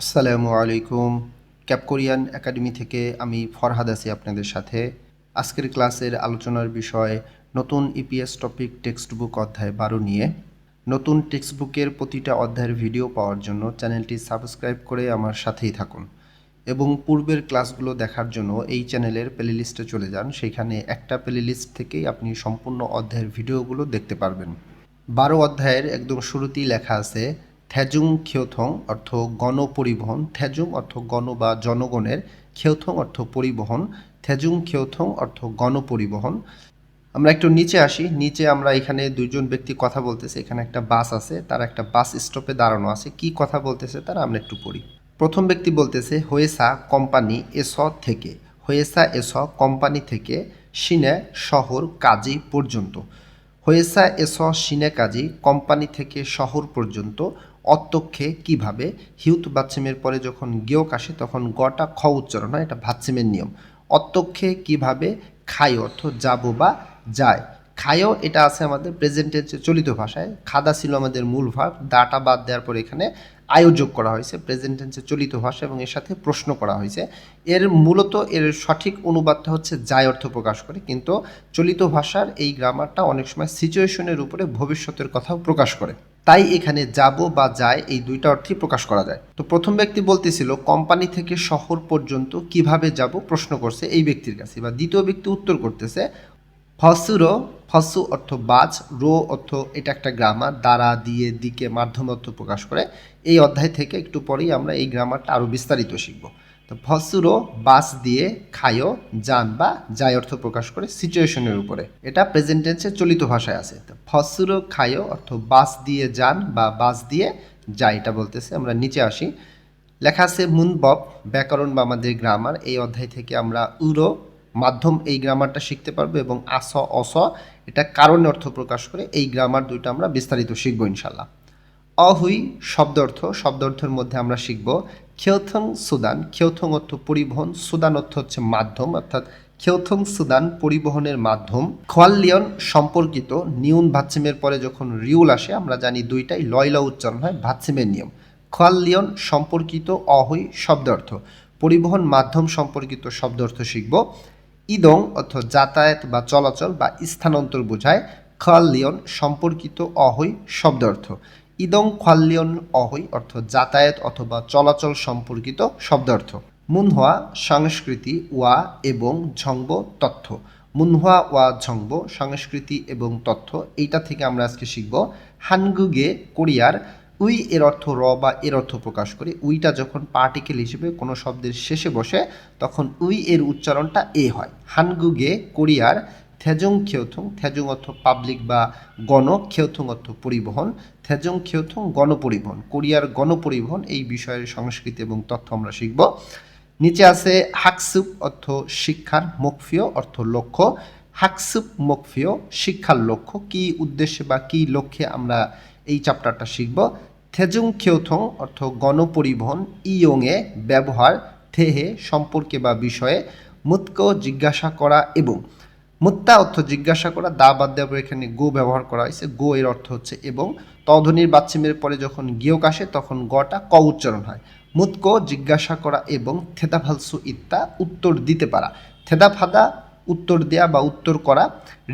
আসসালামু আলাইকুম। Cap Korean academy থেকে আমি ফরহাদ আছি আপনাদের সাথে। আজকের ক্লাসের আলোচনার বিষয় নতুন ইপিএস টপিক টেক্সট বুক অধ্যায় 12 নিয়ে। নতুন টেক্সট বুকের প্রতিটা অধ্যায়ের ভিডিও পাওয়ার জন্য চ্যানেলটি সাবস্ক্রাইব করে আমার সাথেই থাকুন এবং পূর্বের ক্লাসগুলো দেখার জন্য এই চ্যানেলের প্লেলিস্টে চলে যান। সেখানে একটা প্লেলিস্ট থেকেই আপনি সম্পূর্ণ অধ্যায়ের ভিডিওগুলো দেখতে পারবেন। 12 অধ্যায়ের একদম শুরুতেই লেখা আছে থ্যাজুং খিওথং অর্থ গণপরিবহন, থ্যাজুং অর্থ গণ বা জনগণের, খিওথং অর্থ পরিবহন, থ্যাজুং খিওথং অর্থ গণপরিবহন। আমরা একটু নিচে আসি। নিচে আমরা এখানে দুইজন ব্যক্তি কথা বলতেছে। এখানে একটা বাস আছে, তারা একটা বাস স্টপে দাঁড়ানো আছে। কি কথা বলতেছে তারা আমরা একটু পড়ি। প্রথম ব্যক্তি বলতেছে হয়েসা কোম্পানি এস থেকে, হয়েসা এস কোম্পানি থেকে, সিনে শহর কাজী পর্যন্ত। হয়েসা এস সিনে কাজী কোম্পানি থেকে শহর পর্যন্ত অত্যক্ষে কিভাবে, হিউত বাচ্চিমের পরে যখন গেওক আসে তখন গটা খ উচ্চারণ হয়, এটা ভাচ্চিমের নিয়ম। অত্যক্ষে কিভাবে, খায় অর্থ যাবো বা যায়। খায়ও এটা আছে আমাদের প্রেজেন্ট টেন্সে চলিত ভাষায়। খাদা ছিল আমাদের মূল ভার্ব, দাটা বাদ দেওয়ার পর এখানে আয়োযোগ করা হয়েছে প্রেজেন্ট টেন্সে চলিত ভাষা এবং এর সাথে প্রশ্ন করা হয়েছে। এর মূলত এর সঠিক অনুবাদটা হচ্ছে যায় অর্থ প্রকাশ করে, কিন্তু চলিত ভাষার এই গ্রামারটা অনেক সময় সিচুয়েশনের উপরে ভবিষ্যতের কথাও প্রকাশ করে। তাই এখানে যাব বা যায় এই দুইটা অর্থই প্রকাশ করা যায়। তো প্রথম ব্যক্তি বলতেছিল কোম্পানি থেকে শহর পর্যন্ত কিভাবে যাব, প্রশ্ন করছে এই ব্যক্তির কাছে। বা দ্বিতীয় ব্যক্তি উত্তর করতেছে ফসুরো, ফসু অর্থ বাজ, রো অর্থ এটা একটা গ্রামার, দ্বারা, দিয়ে, দিকে, মাধ্যম অর্থ প্রকাশ করে। এই অধ্যায় থেকে একটু পরেই আমরা এই গ্রামারটা আরও বিস্তারিত শিখব। তো ফসুরো বাস দিয়ে, খায়ো যান বা যায় অর্থ প্রকাশ করে সিচুয়েশনের উপরে। এটা প্রেজেন্ট টেন্সে চলিত ভাষায় আছে। তো ফসুরো খায়ো অর্থ বাস দিয়ে যান বা বাস দিয়ে যায়, এটা বলতেছে। আমরা নিচে আসি। লেখা আছে মুনবব ব্যাকরণ বা আমাদের গ্রামার। এই অধ্যায় থেকে আমরা উরো মাধ্যম এই গ্রামারটা শিখতে পারবো এবং আস অস এটা কারণে অর্থ প্রকাশ করে। এই গ্রামার দুইটা আমরা বিস্তারিত শিখব ইনশাল্লাহ। অহুই শব্দ অর্থের মধ্যে আমরা শিখব খেওথং সুদান। খেওথং অর্থ পরিবহন, সুদান অর্থ হচ্ছে মাধ্যম, অর্থাৎ খেওথং সুদান পরিবহনের মাধ্যম। খোয়াল্লিয়ন সম্পর্কিত, নিউন ভাচ্ছিমের পরে যখন রিউল আসে আমরা জানি দুইটাই লয়লা উচ্চারণ হয়, ভাচ্ছিমের নিয়ম। খোয়াল্লিয়ন সম্পর্কিত অহুই শব্দ অর্থ, পরিবহন মাধ্যম সম্পর্কিত শব্দ অর্থ শিখব। ইদং অর্থ যাতায়াত বা চলাচল বা স্থানান্তর বোঝায়। খোয়াল্লিয়ন সম্পর্কিত অহৈ শব্দ অর্থ, ইদং খোয়াল্লিয়ন অহৈ অর্থ যাতায়াত অথবা চলাচল সম্পর্কিত শব্দার্থ। মুনহোয়া সংস্কৃতি ওয়া এবং ঝংব তথ্য। মুনহোয়া ওয়া ঝংব সংস্কৃতি এবং তথ্য, এইটা থেকে আমরা আজকে শিখব হানগুগে কোরিয়ার। উই এর অর্থ র বা এর অর্থ প্রকাশ করে। উইটা যখন পার্টিকেল হিসেবে কোনো শব্দের শেষে বসে তখন উই এর উচ্চারণটা এ হয়। হানগুগে কোরিয়ার থ্যাজং খেওথং, থ্যাজং অর্থ পাবলিক বা গণ, খেওথং অর্থ পরিবহন, থ্যাজং খেওথং গণপরিবহন, কোরিয়ার গণপরিবহন এই বিষয়ের সংস্কৃতি এবং তথ্য আমরা শিখব। নিচে আছে হাকসুপ অর্থ শিক্ষার, মুখফিও অর্থ লক্ষ্য। হাকসুপ মুখফিও শিক্ষার লক্ষ্য, কি উদ্দেশ্যে বা কি লক্ষ্যে আমরা এই চ্যাপ্টারটা শিখব। থ্যাজং খেওথং অর্থ গণপরিবহন, ইয়ংয়ে ব্যবহার, থেহে সম্পর্কে বা বিষয়ে, মুতকো জিজ্ঞাসা করা এবং। মুত্তা অর্থ জিজ্ঞাসা করা, দা বাদ দেওয়ার এখানে গো ব্যবহার করা হয়েছে। গো এর অর্থ হচ্ছে এবং। তধ্বনির বাচ্চিমের পরে যখন গিয়ক আসে তখন গটা ক উচ্চারণ হয়। মুতকো জিজ্ঞাসা করা এবং থেদা ফালসু ইত্তা উত্তর দিতে পারা। থেদা ফাদা উত্তর দেয়া বা উত্তর করা,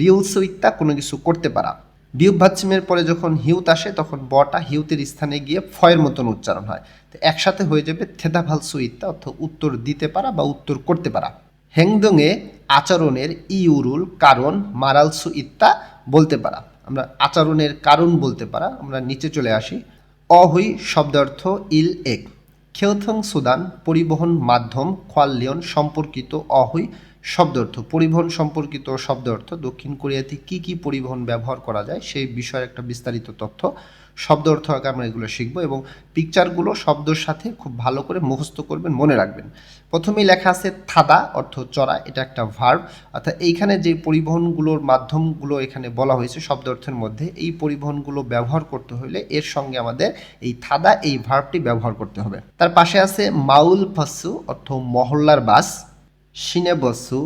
রিউলসু ইত্তা কোনো কিছু করতে পারা। বিয়োগ ভাচ্চিমের পরে যখন হিউত আসে তখন বটা হিউতের স্থানে গিয়ে ফয়ের মতন উচ্চারণ হয়। তো একসাথে হয়ে যাবে থেদা ফালসু ইত্তা অর্থ উত্তর দিতে পারা বা উত্তর করতে পারা। হেংদংয়ে আচরণের ইউরুল কারণ, মারালসু ইত্তা বলতে পারা। আমরা আচরণের কারণ বলতে পারা। আমরা নিচে চলে আসি। অহুই শব্দার্থ ইল এক, খেওথং সুদান পরিবহন মাধ্যম, খোয়াল্লিয়ন সম্পর্কিত অহুই শব্দার্থ, পরিবহন সম্পর্কিত শব্দার্থ। দক্ষিণ কোরিয়াতে কি কি পরিবহন ব্যবহার করা যায় সেই বিষয়ে একটা বিস্তারিত তথ্য শব্দ অর্থ আগে আমরা এগুলো শিখব এবং পিকচারগুলো শব্দের সাথে খুব ভালো করে মুখস্থ করবেন, মনে রাখবেন। প্রথমেই লেখা আছে থাদা অর্থ চড়া, এটা একটা ভার্ব। অর্থাৎ এইখানে যে পরিবহনগুলোর মাধ্যমগুলো এখানে বলা হয়েছে শব্দ অর্থের মধ্যে, এই পরিবহনগুলো ব্যবহার করতে হলে এর সঙ্গে আমাদের এই থাদা এই ভার্বটি ব্যবহার করতে হবে। তার পাশে আছে মাউল ফাসু অর্থ মহল্লার বাস, সিনে বসু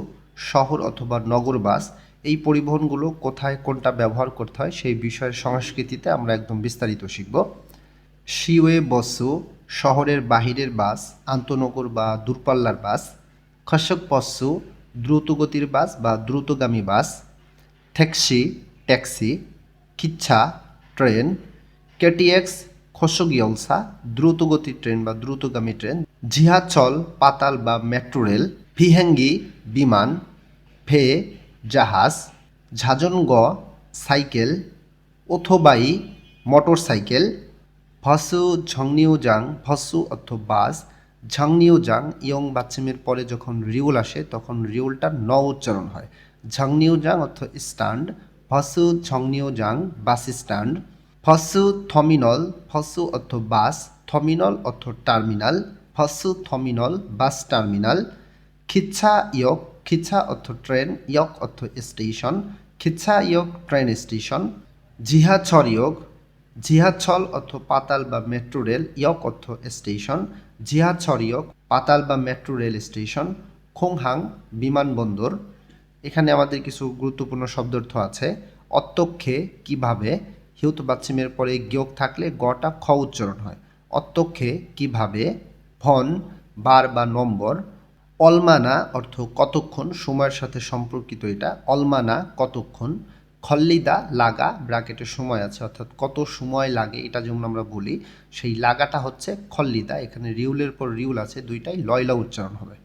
শহর অথবা নগর বাস। এই পরিবহনগুলো কোথায় কোনটা ব্যবহার করতে হয় সেই বিষয়ের সংস্কৃতিতে আমরা একদম বিস্তারিত শিখব। শিওয়ে বসু শহরের বাহিরের বাস, আন্তনগর বা দূরপাল্লার বাস। খসক পস্সু দ্রুতগতির বাস বা দ্রুতগামী বাস। Taxi taxi. কিচ্ছা ট্রেন। কেটিএক্স খসগিয়লসা দ্রুতগতির ট্রেন বা দ্রুতগামী ট্রেন। জিহাচল পাতাল বা মেট্রো রেল। ভিহেঙ্গি বিমান। ফে জাহাজ। ঝাজনগ সাইকেল। ওথোবাই মোটর সাইকেল। ভসু ঝংনিউজাং ভসু অর্থ বাস। ঝংনিউজাং ইয়ং বাচ্চিমের পরে যখন রিউল আসে তখন রিউলটা ন উচ্চারণ হয়। ঝংনিউজাং অর্থ স্ট্যান্ড। ভসু ঝংনিউজাং bus stand. ভসু থমিনল ভসু অর্থ বাস। থমিনল অর্থ টার্মিনাল। ভসু থমিনল bus terminal. খিচ্ছা ইয়ক খিচ্ছা অর্থ ট্রেন। ইয়ক অর্থ স্টেশন। খিচ্ছা ইয়ক ট্রেন স্টেশন। জিহাছর ইয়ক জিহাছল অর্থ পাতাল বা মেট্রো রেল। ইয়ক অর্থ স্টেশন। জিহাছর ইয়ক পাতাল বা মেট্রো রেল স্টেশন। খোংহাং বিমানবন্দর। এখানে আমাদের কিছু গুরুত্বপূর্ণ শব্দার্থ আছে। অত্যক্ষে কিভাবে, হিউত বাচ্চিমের পরে গিয়ক থাকলে গটা খ উচ্চারণ হয়। অত্যক্ষে কিভাবে। ভন বার বা নম্বর। অলমানা অর্থ কতক্ষণ, সময়ের সাথে সম্পর্কিত এটা। অলমানা কতক্ষণ। খল্লিদা লাগা ব্র্যাকেটে সময় আছে অর্থাৎ কত সময় লাগে এটা যেমন আমরা বলি সেই লাগাটা হচ্ছে খল্লিদা। এখানে রিউলের পর রিউল আছে, দুইটাই লয়লা উচ্চারণ হবে।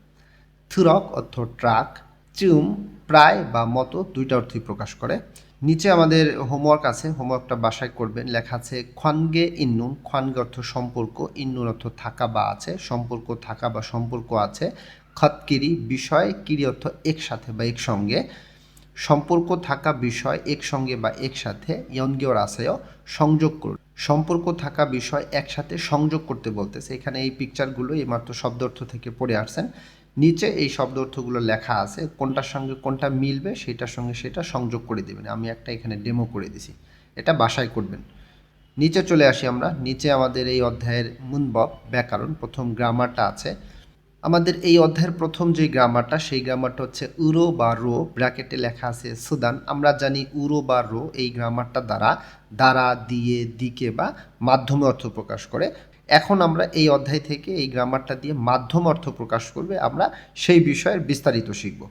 থুরক অর্থ ট্রাক। চুম প্রায় বা মতো, দুইটা অর্থই প্রকাশ করে। নিচে আমাদের হোমওয়ার্ক আছে, হোমওয়ার্কটা বাসায় করবেন। লেখা আছে খানগে ইন্নুন। খানগে অর্থ সম্পর্ক, ইন্নুন অর্থ থাকা বা আছে, সম্পর্ক থাকা বা সম্পর্ক আছে। খতকিরি বিষয়, কিরি অর্থ একসাথে বা একসঙ্গে। সম্পর্ক থাকা বিষয় একসঙ্গে বা একসাথে। ইয়নগেও রাসায় সংযোগ করুন। সম্পর্ক থাকা বিষয় একসাথে সংযোগ করতে বলতেছে। এখানে এই পিকচারগুলো এইমাত্র শব্দ অর্থ থেকে পড়ে আসছেন। নিচে এই শব্দ অর্থগুলো লেখা আছে, কোনটার সঙ্গে কোনটা মিলবে সেটার সঙ্গে সেটা সংযোগ করে দেবেন। আমি একটা এখানে ডেমো করে দিছি, এটা বাসায় করবেন। নিচে চলে আসি আমরা। নিচে আমাদের এই অধ্যায়ের মুনবব ব্যাকরণ প্রথম গ্রামারটা আছে। আমাদের এই অধ্যায়ের প্রথম যে গ্রামারটা সেই গ্রামারটা হচ্ছে উরো বা রো, ব্র্যাকেটে লেখা আছে সুদান। আমরা জানি উরো বা রো এই গ্রামারটা দ্বারা দ্বারা, দিয়ে, দিকে বা মাধ্যমে অর্থ প্রকাশ করে। এখন আমরা এই অধ্যায় থেকে এই গ্রামারটা দিয়ে মাধ্যম অর্থ প্রকাশ করবে, আমরা সেই বিষয়ের বিস্তারিত শিখব।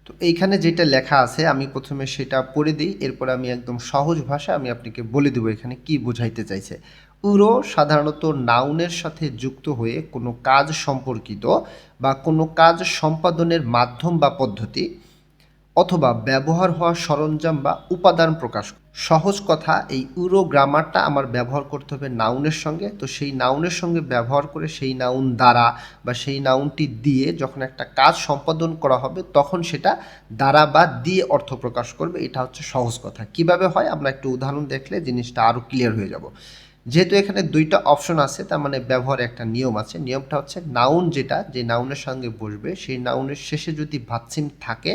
তো এইখানে যেটা লেখা আছে আমি প্রথমে সেটা পড়ে দিই, এরপর আমি একদম সহজ ভাষায় আমি আপনাকে বলে দেবো এখানে কি বোঝাইতে চাইছে। উরো সাধারণত নাউনের সাথে যুক্ত হয়ে কোনো কাজ সম্পর্কিত বা কোনো কাজ সম্পাদনের মাধ্যম বা পদ্ধতি অথবা ব্যবহার হওয়া সরঞ্জাম বা উপাদান প্রকাশ। সহজ কথা, এই উরো গ্রামারটা আমার ব্যবহার করতে হবে নাউনের সঙ্গে। তো সেই নাউনের সঙ্গে ব্যবহার করে সেই নাউন দ্বারা বা সেই নাউনটি দিয়ে যখন একটা কাজ সম্পাদন করা হবে তখন সেটা দ্বারা বা দিয়ে অর্থ প্রকাশ করবে। এটা হচ্ছে সহজ কথা। কিভাবে হয় আমরা একটু উদাহরণ দেখলে জিনিসটা আরও ক্লিয়ার হয়ে যাব। যেহেতু এখানে দুইটা অপশন আছে তার মানে ব্যবহারে একটা নিয়ম আছে। নিয়মটা হচ্ছে নাউন যেটা যে নাউনের সঙ্গে বসবে সেই নাউনের শেষে যদি ভাচ্ছিম থাকে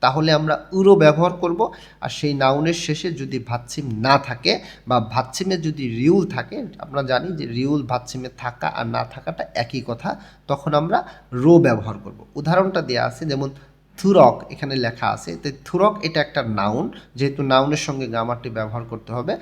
তাহলে আমরা উরো ব্যবহার করব। আর সেই নাউনের শেষে যদি ভাচ্ছিম না থাকে বা ভাচ্ছিমে যদি রিউল থাকে, আমরা জানি যে রিউল ভাচ্ছিমে থাকা আর না থাকাটা একই কথা, তখন আমরা রো ব্যবহার করব। উদাহরণটা দেওয়া আছে, যেমন থুরক এখানে লেখা আছে। তো থুরক এটা একটা নাউন, যেহেতু নাউনের সঙ্গে গ্রামারটি ব্যবহার করতে হবে।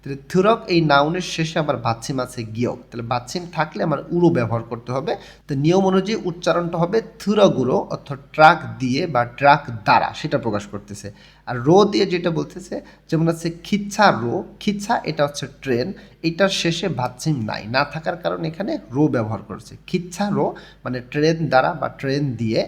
তাহলে থুরক এই নাউনের শেষে আমার বাচ্ছিম আছে গিয়ক, তাহলে বাচ্ছিম থাকলে আমার উড়ো ব্যবহার করতে হবে। তো নিয়ম অনুযায়ী উচ্চারণটা হবে থুরগুড়ো, অর্থাৎ ট্রাক দিয়ে বা ট্রাক দ্বারা, সেটা প্রকাশ করতেছে। আর রো দিয়ে যেটা বলতেছে, যেমন আছে খিচ্ছা রো, খিচ্ছা এটা হচ্ছে ট্রেন, এটার শেষে বাচ্ছিম নাই, না থাকার কারণে এখানে রো ব্যবহার করেছে। খিচ্ছা রো মানে ট্রেন দ্বারা বা ট্রেন দিয়ে।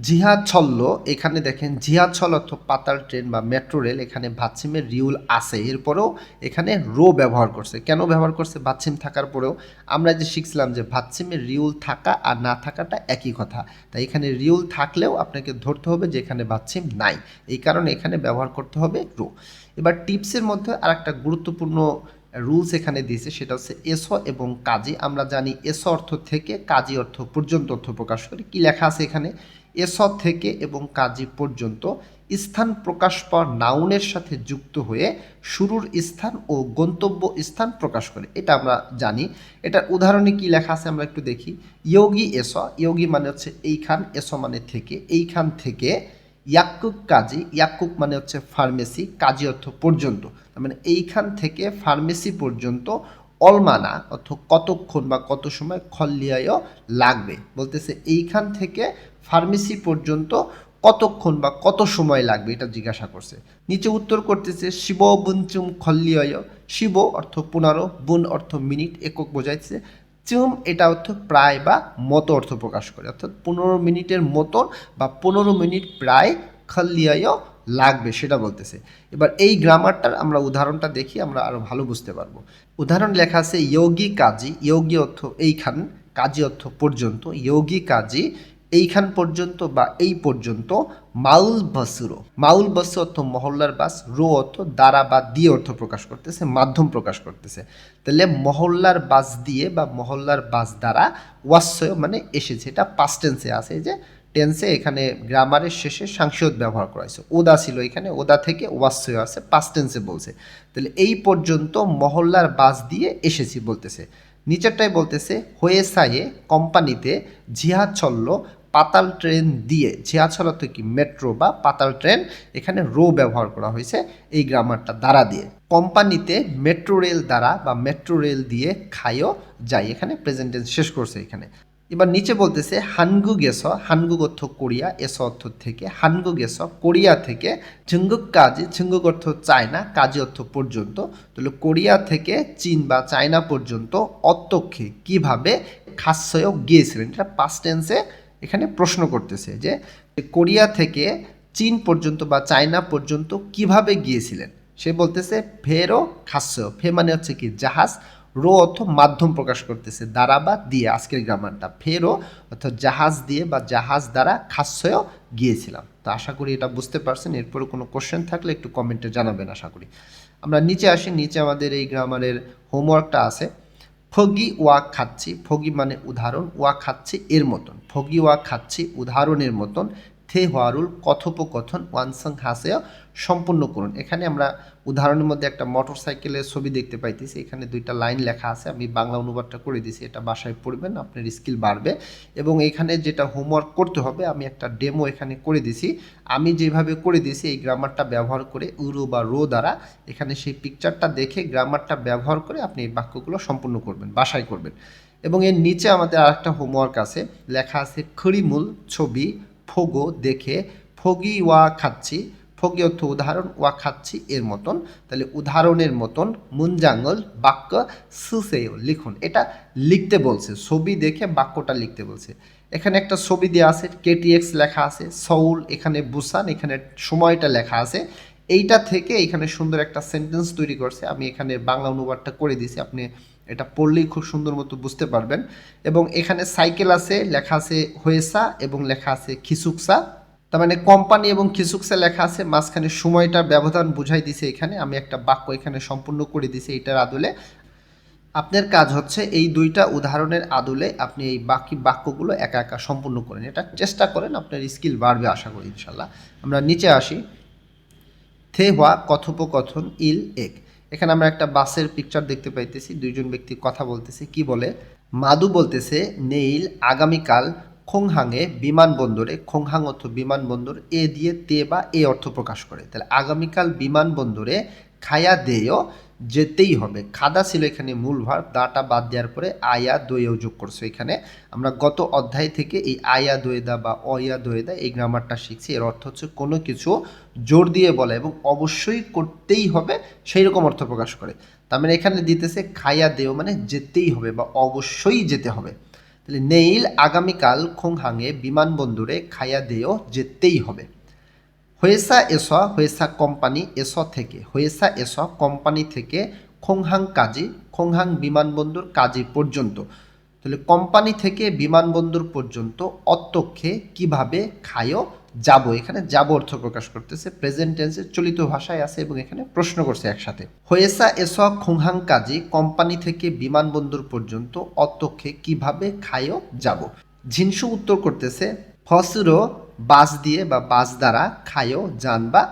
জিহাছল্ল, এখানে দেখেন জিহাছল অর্থ পাতাল ট্রেন বা মেট্রো রেল, এখানে ভাচ্ছিমের রিউল আছে, এরপরেও এখানে রো ব্যবহার করছে। কেন ব্যবহার করছে? ভাচ্ছিম থাকার পরেও আমরা যে শিখছিলাম যে ভাচ্ছিমের রিউল থাকা আর না থাকাটা একই কথা, তাই এখানে রিউল থাকলেও আপনাকে ধরতে হবে যে এখানে ভাচ্ছিম নাই, এই কারণে এখানে ব্যবহার করতে হবে রো। এবার টিপসের মধ্যে আর একটা গুরুত্বপূর্ণ রুলস এখানে দিয়েছে, সেটা হচ্ছে এসো এবং কাজী। আমরা জানি এসো অর্থ থেকে কাজী অর্থ পর্যন্ত অর্থ প্রকাশ করে। কি লেখা আছে এখানে? এস থেকে এবং কাজী পর্যন্ত স্থান প্রকাশ পাওয়া নাউনের সাথে যুক্ত হয়ে শুরুর স্থান ও গন্তব্য স্থান প্রকাশ করে, এটা আমরা জানি। এটার উদাহরণে কি লেখা আছে আমরা একটু দেখি। ইয়োগী এস, ইয়োগী মানে হচ্ছে এইখান, এস মানে থেকে, এইখান থেকে। ইয়াক্কুক কাজী, ইয়াক্কুক মানে হচ্ছে ফার্মেসি, কাজী অর্থ পর্যন্ত, তার মানে এইখান থেকে ফার্মেসি পর্যন্ত অলমানা অর্থাৎ কতক্ষণ বা কত সময় খল্লিয়ায় লাগবে, বলতেছে এইখান থেকে ফার্মেসি পর্যন্ত কতক্ষণ বা কত সময় লাগবে এটা জিজ্ঞাসা করছে। নিচে উত্তর করতেছে শিব বুনচুম খল্লিয়ায়, শিব অর্থ 15, বুন অর্থ মিনিট, একক বোঝাইছে, চুম এটা অর্থ প্রায় বা মতো অর্থ প্রকাশ করে, অর্থাৎ 15 মিনিটের মতন বা 15 মিনিট প্রায় খল্লিয়ায় লাগবে সেটা বলতেছে। এবার এই গ্রামারটার আমরা উদাহরণটা দেখি, আমরা আরো ভালো বুঝতে পারবো। উদাহরণ লেখা আছে ইয়োগী কাজী, ইয়োগী অর্থ এইখান, কাজী অর্থ পর্যন্ত, ইয়োগী কাজী এইখান পর্যন্ত বা এই পর্যন্ত, মাউল বসুরো, মাউল বসু অর্থ মহল্লার বাস, রো অর্থ দ্বারা বা দিয়ে অর্থ প্রকাশ করতেছে, মাধ্যম প্রকাশ করতেছে। তাহলে মহল্লার বাস দিয়ে বা মহল্লার বাস দ্বারা ওয়াসয় মানে এসেছে, এটা পাস্ট টেন্সে আছে, যে টেন্সে এখানে গ্রামারের শেষে সাংসদ ব্যবহার করা হয়েছে, ওদা ছিল এখানে, ওদা থেকে ওয়াসয় আছে, পাস্ট টেন্সে বলছে। তাহলে এই পর্যন্ত মহল্লার বাস দিয়ে এসেছি বলতেছে। নিচেরটাই বলতেছে হোয়েসায়ে কোম্পানিতে ঝিয়াছল্ল পাতাল ট্রেন দিয়ে, ঝিয়াছল অর্থ কি মেট্রো বা পাতাল ট্রেন, এখানে রো ব্যবহার করা হয়েছে এই গ্রামারটা দ্বারা দিয়ে। কোম্পানিতে মেট্রো রেল দ্বারা বা মেট্রো রেল দিয়ে খায়ও যায়, এখানে প্রেজেন্ট টেন্স শেষ করছে এখানে। এবার নিচে বলতেছে হানগু গেস, হানগুক অর্থ কোরিয়া, এস অর্থ থেকে, হানগু গেস কোরিয়া থেকে, ঝুঙ্গুক কাজী, ঝুঙ্গুক অর্থ চায়না, কাজী অর্থ পর্যন্ত, তাহলে কোরিয়া থেকে চীন বা চায়না পর্যন্ত অত্যক্ষে কিভাবে খাসয়ও গিয়েছিলেন, এটা পাস্ট টেন্সে এখানে প্রশ্ন করতেছে যে কোরিয়া থেকে চীন পর্যন্ত বা চায়না পর্যন্ত কিভাবে গিয়েছিলেন। সে বলতেছে ফেরো খাসয়, ফে মানে হচ্ছে কি জাহাজ, রো অর্থ মাধ্যম প্রকাশ করতেছে, দ্বারা বা দিয়ে, আজকের গ্রামারটা ফেরো অর্থাৎ জাহাজ দিয়ে বা জাহাজ দ্বারা খাসয়ও গিয়েছিলাম। তো আশা করি এটা বুঝতে পারছেন। এরপরে কোনো কোশ্চেন থাকলে একটু কমেন্টে জানাবেন আশা করি। আমরা নিচে আসি, নিচে আমাদের এই গ্রামারের হোমওয়ার্কটা আছে। ফগি ওয়া খাচ্ছি, ফগি মানে উদাহরণ, ওয়া খাচ্ছি এর মতন, ফগি ওয়া খাচ্ছি উদাহরণের মতন, থে হোয়ারুল কথোপকথন ওয়ানসং হাসেও সম্পূর্ণ করুন। এখানে আমরা উদাহরণের মধ্যে একটা মোটর সাইকেলের ছবি দেখতে পাইতেছি, এখানে দুইটা লাইন লেখা আছে, আমি বাংলা অনুবাদটা করে দিছি, এটা বাসায় পড়বেন, আপনার স্কিল বাড়বে। এবং এখানে যেটা হোমওয়ার্ক করতে হবে, আমি একটা ডেমো এখানে করে দিছি, আমি যেভাবে করে দিছি এই গ্রামারটা ব্যবহার করে উরু বা রো দ্বারা, এখানে সেই পিকচারটা দেখে গ্রামারটা ব্যবহার করে আপনি এই বাক্যগুলো সম্পূর্ণ করবেন, বাসায় করবেন। এবং এর নিচে আমাদের আরেকটা হোমওয়ার্ক আছে, লেখা আছে খড়িমূল ছবি ফোগো দেখে, ফগি ওয়া খাচ্ছি, ফগি অর্থ উদাহরণ, ওয়া খাচ্ছি এর মতন, তাহলে উদাহরণের মতন মুনজাঙ্গল বাক্য সুসেও লিখুন, এটা লিখতে বলছে, ছবি দেখে বাক্যটা লিখতে বলছে। এখানে একটা ছবি দেওয়া আছে, কেটিএক্স লেখা আছে, সৌল এখানে বুসান, এখানে সময়টা লেখা আছে, এইটা থেকে এখানে সুন্দর একটা সেন্টেন্স তৈরি করছে, আমি এখানে বাংলা অনুবাদটা করে দিছি, আপনি এটা পড়লেই খুব সুন্দর মতো বুঝতে পারবেন। এবং এখানে সাইকেল আছে, লেখা আছে হয়েসা এবং লেখা আছে খিসুকসা, তার মানে কোম্পানি এবং খিসুকসা লেখা আছে, মাঝখানে সময়টার ব্যবধান বুঝাই দিছে, এখানে আমি একটা বাক্য এখানে সম্পূর্ণ করে দিছি এইটার আদলে। আপনার কাজ হচ্ছে এই দুইটা উদাহরণের আদলে আপনি এই বাকি বাক্যগুলো একা একা সম্পূর্ণ করেন, এটা চেষ্টা করেন, আপনার স্কিল বাড়বে আশা করি ইনশাল্লাহ। আমরা নিচে আসি, থে হওয়া কথোপকথন ইল এক, এখানে আমরা একটা বাসের পিকচার দেখতে পাইতেছি, দুইজন ব্যক্তি কথা বলতেছে, কি বলে, মাদু বলতেছে নেইল আগামীকাল খোংহাংয়ে বিমানবন্দরে, খোংহাং অর্থ বিমানবন্দর, এ দিয়ে তে বা এ অর্থ প্রকাশ করে, তাহলে আগামীকাল বিমানবন্দরে খায়া দেয় যেতেই হবে, খাদা ছিল এখানে মূল ভার্ব, দাটা বাদ দেওয়ার পরে আয়া দইয়েও যোগ করছো। এখানে আমরা গত অধ্যায় থেকে এই আয়া দোয়েদা বা অয়া দোয়েদা এই গ্রামারটা শিখছি, এর অর্থ হচ্ছে কোনো কিছু জোর দিয়ে বলা এবং অবশ্যই করতেই হবে সেই রকম অর্থ প্রকাশ করে। তার মানে এখানে দিতেছে খায়া দেও মানে যেতেই হবে বা অবশ্যই যেতে হবে। তাহলে নেইল আগামীকাল খোংহাংয়ে বিমানবন্দরে খায়া দেও যেতেই হবে। হয়েসা এস, হয়েসা কোম্পানি, এস থেকে, হয়েসা এস কোম্পানি থেকে, খোংহাং কাজী, খোংহাং বিমানবন্দর কাজী পর্যন্ত, তাহলে কোম্পানি থেকে বিমানবন্দর পর্যন্ত অত্যক্ষে কিভাবে খায়ও যাব, এখানে যাব অর্থ প্রকাশ করতেছে, প্রেজেন্ট টেন্সে চলিত ভাষায় আছে এবং এখানে প্রশ্ন করছে একসাথে। হয়েসা এস খোংহাং কাজী কোম্পানি থেকে বিমানবন্দর পর্যন্ত অত্যক্ষে কিভাবে খায়ও যাব। ঝিনসু উত্তর করতেছে ফসুরো বাস দিয়ে বা বাস দ্বারা খায়ও যান বা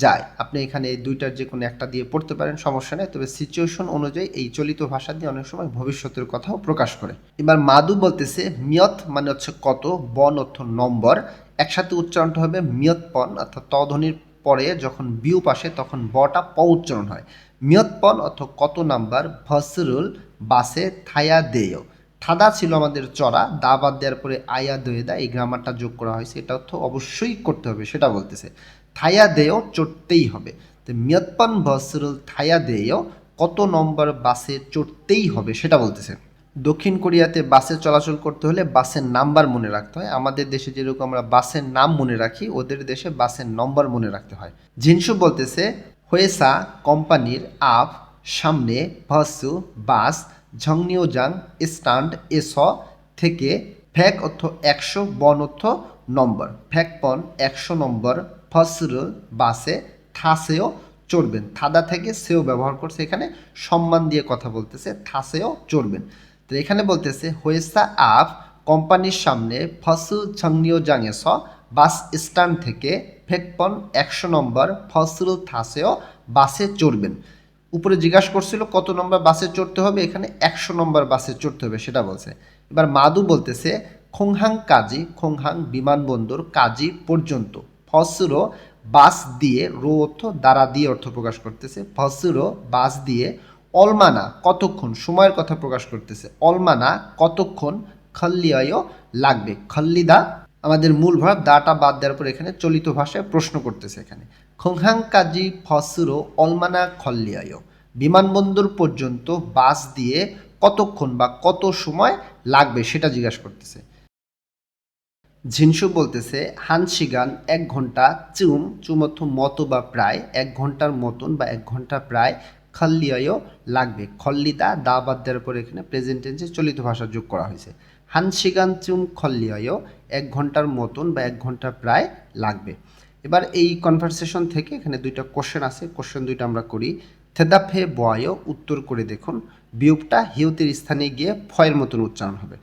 যায়। আপনি এখানে এই দুইটার যে কোনো একটা দিয়ে পড়তে পারেন, সমস্যা নেই, তবে সিচুয়েশন অনুযায়ী এই চলিত ভাষা দিয়ে অনেক সময় ভবিষ্যতের কথাও প্রকাশ করে। এবার মাদু বলতেছে মিয়ত মানে হচ্ছে কত, বন অর্থ নম্বর, একসাথে উচ্চারণটা হবে মিয়ত পন, অর্থাৎ তধ্বনির পরে যখন বিউ পাশে তখন বটা প উচ্চারণ হয়, মিয়ৎপন অর্থ কত নাম্বার ভসরুল বাসে থায়া দেয়। থাদা ছিল আমাদের চড়া, দা বাদ দেওয়ার পরে আয়া দয়ে দা, এই গ্রামারটা যোগ করা হয়েছে, এটা অর্থ অবশ্যই করতে হবে সেটা বলতেছে। থায়া দেয় চড়তেই হবে, তো মিয়ৎপন ভসরুল থায়া দেয় কত নম্বর বাসে চড়তেই হবে সেটা বলতেছে। দক্ষিণ কোরিয়াতে বাসে চলাচল করতে হলে বাসের নাম্বার মনে রাখতে হয়। আমাদের দেশে যেরকম আমরা বাসের নাম মনে রাখি, ওদের দেশে বাসের নম্বর মনে রাখতে হয়। ঝিনসু বলতেছে হয়েসা কোম্পানির আপ সামনে ভাসু বাস ঝংনিওজাং স্ট্যান্ড এস থেকে ফ্যাক অর্থ 100, বন অর্থ নম্বর, ফ্যাকপন 100 নম্বর ফসরুল বাসে থাসেও চড়বেন। থাদা থেকে সেও ব্যবহার করছে, এখানে সম্মান দিয়ে কথা বলতেছে, থাসেও চড়বেন। তো এখানে বলতেছে হয়েসা আপ কোম্পানির সামনে ফসু ঝংনিও জাংয়েস বাস স্ট্যান্ড থেকে ফেকপন 100 নম্বর ফসরুল থাসেও বাসে চড়বেন। উপরে জিজ্ঞাসা করছিল কত নম্বর বাসে চড়তে হবে, এখানে 100 নম্বর বাসে চড়তে হবে সেটা বলছে। এবার মাদু বলতেছে খোংহাং কাজি, খোংহাং বিমানবন্দর কাজি পর্যন্ত, ফসুরো বাস দিয়ে, রো অর্থ দ্বারা দিয়ে অর্থ প্রকাশ করতেছে, ফসুরো বাস দিয়ে অলমানা কতক্ষণ, সময়ের কথা প্রকাশ করতেছে, অলমানা কতক্ষণ, খল্লিয়ায়ও লাগবে, খল্লিদা আমাদের মূল ভাব, দাটা বাদ দেওয়ার পর এখানে চলিত ভাষায় প্রশ্ন করতেছে। এখানে খোংহাং কাজি ফসুরো অলমানা খল্লিয়ায়ও, বিমানবন্দর পর্যন্ত বাস দিয়ে কতক্ষণ বা কত সময় লাগবে সেটা জিজ্ঞাসা করতেছে। ঝিনসু বলতেছে হানসিগান 1 ঘন্টা, চুম চুম অর্থ মতো বা প্রায়, 1 ঘন্টার মতন বা 1 ঘন্টা প্রায়, খল্লিয়ায়ও লাগবে, খল্লিদা দা বাদ দেওয়ার পর এখানে প্রেজেন্ট টেন্সে চলিত ভাষা যোগ করা হয়েছে। হানসিগান চুম খল্লিয়ায়ও 1 ঘন্টার মতন বা 1 ঘন্টা প্রায় লাগবে। এবার এই কনভারসেশন থেকে এখানে দুইটা কোশ্চেন আছে, কোশ্চেন দুইটা আমরা করি। থেদাফে বয় উত্তর করে দেখুন, বিয়োগটা হিউতের স্থানে গিয়ে ফয়ের মতন উচ্চারণ হবে।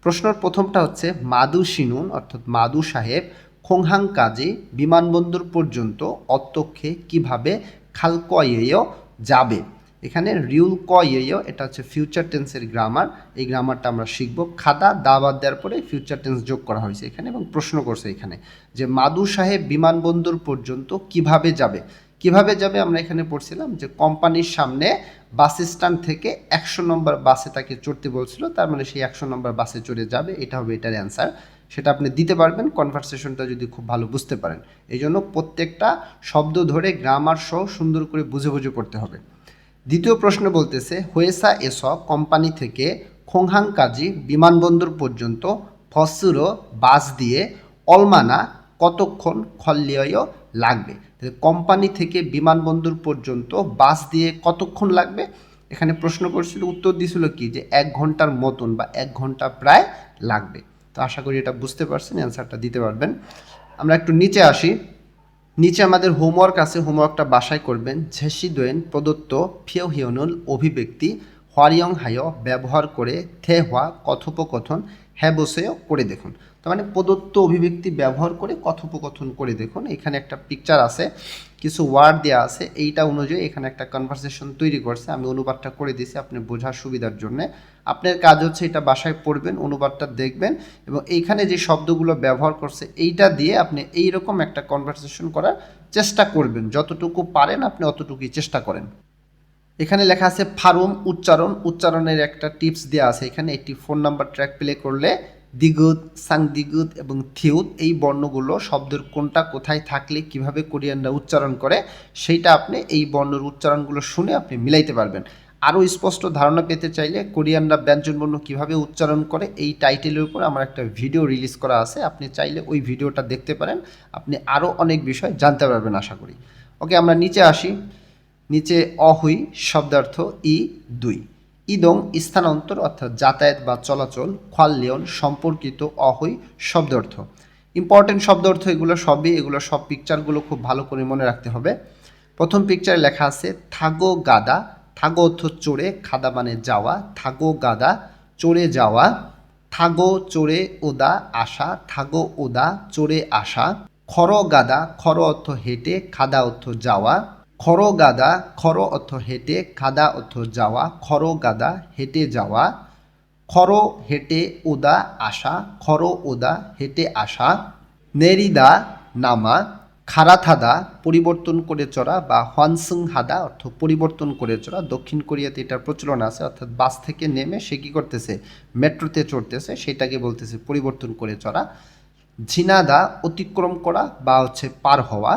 প্রশ্নের প্রথমটা হচ্ছে মাদু শিনুন অর্থাৎ মাদু সাহেব খোংহাং কাজে বিমানবন্দর পর্যন্ত অত্যক্ষে কিভাবে খালকয়েও যাবে। এখানে রিউল কয়েও, এটা হচ্ছে ফিউচার টেন্সের গ্রামার, এই গ্রামারটা আমরা শিখব। খাদা দা বাদ দেওয়ার পরে ফিউচার টেন্স যোগ করা হয়েছে এখানে এবং প্রশ্ন করছে এখানে যে মাদু সাহেব বিমানবন্দর পর্যন্ত কিভাবে যাবে। কিভাবে যাবে আমরা এখানে পড়ছিলাম যে কোম্পানির সামনে বাস স্ট্যান্ড থেকে 100 নম্বর বাসে তাকে চড়তে বলছিল, তার মানে সেই 100 নম্বর বাসে চড়ে যাবে, এটা হবে এটার অ্যান্সার। সেটা আপনি দিতে পারবেন কনভারসেশনটা যদি খুব ভালো বুঝতে পারেন। এই জন্য প্রত্যেকটা শব্দ ধরে গ্রামার সহ সুন্দর করে বুঝে বুঝে পড়তে হবে। দ্বিতীয় প্রশ্ন বলতেছে হয়েসা এস কোম্পানি থেকে খোংহাং কাজি বিমানবন্দর পর্যন্ত ফসুরো বাস দিয়ে অলমানা কতক্ষণ খল্লিয়ও লাগবে। কোম্পানি থেকে বিমানবন্দর পর্যন্ত বাস দিয়ে কতক্ষণ লাগবে, এখানে প্রশ্ন করছিল, উত্তর দিছিল কি যে 1 ঘন্টার মতন বা 1 ঘন্টা প্রায় লাগবে। তো আশা করি এটা বুঝতে পারছেন, অ্যান্সারটা দিতে পারবেন। আমরা একটু নিচে আসি। নিচে আমাদের হোমওয়ার্ক আছে, হোমওয়ার্কটা বাসায় করবেন। ঝেসি দোয়েন প্রদত্ত ফিও হিওনুল অভিব্যক্তি হরিয়ং হায় ব্যবহার করে থে হওয়া কথোপকথন হ্যাঁ বসেও করে দেখুন। তার মানে প্রদত্ত অভিব্যক্তি ব্যবহার করে কথোপকথন করে দেখুন। এখানে একটা পিকচার আছে, কিছু ওয়ার্ড দেওয়া আছে, এইটা অনুযায়ী এখানে একটা কনভারসেশন তৈরি করছে। আমি অনুবাদটা করে দিয়েছি আপনি বোঝার সুবিধার জন্য। আপনার কাজ হচ্ছে এটা বাসায় পড়বেন, অনুবাদটা দেখবেন এবং এইখানে যে শব্দগুলো ব্যবহার করছে এইটা দিয়ে আপনি এইরকম একটা কনভারসেশন করার চেষ্টা করবেন। যতটুকু পারেন আপনি অতটুকুই চেষ্টা করেন। এখানে লেখা আছে ফার্ম উচ্চারণ, উচ্চারণের একটা টিপস দেওয়া আছে এখানে। একটি ফোন নাম্বার ট্র্যাক প্লে করলে দিগুত, সাংদিগুত এবং থিউত এই বর্ণগুলো শব্দের কোনটা কোথায় থাকলে কিভাবে কোরিয়ানরা উচ্চারণ করে সেইটা আপনি এই বর্ণের উচ্চারণগুলো শুনে আপনি মিলাইতে পারবেন। আরও স্পষ্ট ধারণা পেতে চাইলে কোরিয়ানরা ব্যঞ্জনবর্ণ কিভাবে উচ্চারণ করে এই টাইটেলের উপর আমার একটা ভিডিও রিলিজ করা আছে, আপনি চাইলে ওই ভিডিওটা দেখতে পারেন, আপনি আরও অনেক বিষয় জানতে পারবেন আশা করি। ওকে, আমরা নিচে আসি। নিচে অহুই শব্দার্থ ই 2, ইদং স্থানান্তর অর্থাৎ যাতায়াত বা চলাচল, খোয়াল্লিয়ন সম্পর্কিত অহুই শব্দার্থ। ইম্পর্টেন্ট শব্দার্থ এগুলো সবই, এগুলো সব পিকচারগুলো খুব ভালো করে মনে রাখতে হবে। প্রথম পিকচারে লেখা আছে থাগো গাদা, থাগো অর্থ চড়ে, খাদা মানে যাওয়া, থাগো গাদা চড়ে যাওয়া, থাগো চড়ে ওদা আসা, থাগো ওদা চড়ে আসা, খর গাদা, খর অর্থ হেঁটে, খাদা অর্থ যাওয়া, খর গাদা, খর অর্থ হেঁটে, খাদা অর্থ যাওয়া, খর গাদা হেঁটে যাওয়া, খর হেঁটে ওদা আসা, খর ওদা হেঁটে আসা, নেরিদা নামা, খারাত হাদা পরিবর্তন করে চড়া বা হওয়ানসুং হাদা অর্থ পরিবর্তন করে চড়া। দক্ষিণ কোরিয়াতে এটার প্রচলন আছে, অর্থাৎ বাস থেকে নেমে সে কী করতেছে, মেট্রোতে চড়তেছে, সেটাকে বলতেছে পরিবর্তন করে চড়া। ঝিনাদা অতিক্রম করা বা হচ্ছে পার হওয়া।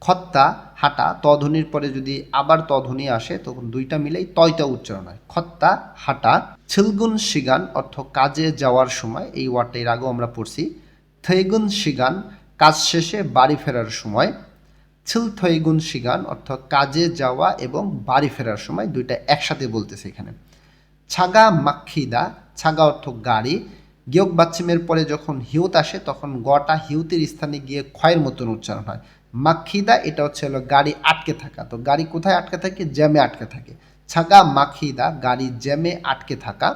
খত্তা হাঁটা, তধ্বনির পরে যদি আবার তধ্বনি আসে তখন দুইটা মিলেই তয়টা উচ্চারণ হয়, খত্তা হাঁটা। ছিলগুন শিগান অর্থ কাজে যাওয়ার সময়, এই ওয়ার্ডটা এর আগেও আমরা পড়ছি। থৈগুন শিগান কাজ শেষে বাড়ি ফেরার সময়। ছিলথৈগুন শিগান অর্থ কাজে যাওয়া এবং বাড়ি ফেরার সময়, দুইটা একসাথে বলতেছে এখানে। ছাগা মাক্ষিদা, ছাগা অর্থ গাড়ি। গিয়ক বাচ্চিমের পরে যখন হিউত আসে তখন গটা হিউতের স্থানে গিয়ে ক্ষয়ের মতন উচ্চারণ হয়। মাক্ষিদা এটা হচ্ছে হলো গাড়ি আটকে থাকা, তো গাড়ি কোথায় আটকে থাকে, জ্যামে আটকে থাকে। ছাগা মাক্ষিদা গাড়ি জ্যামে আটকে থাকা।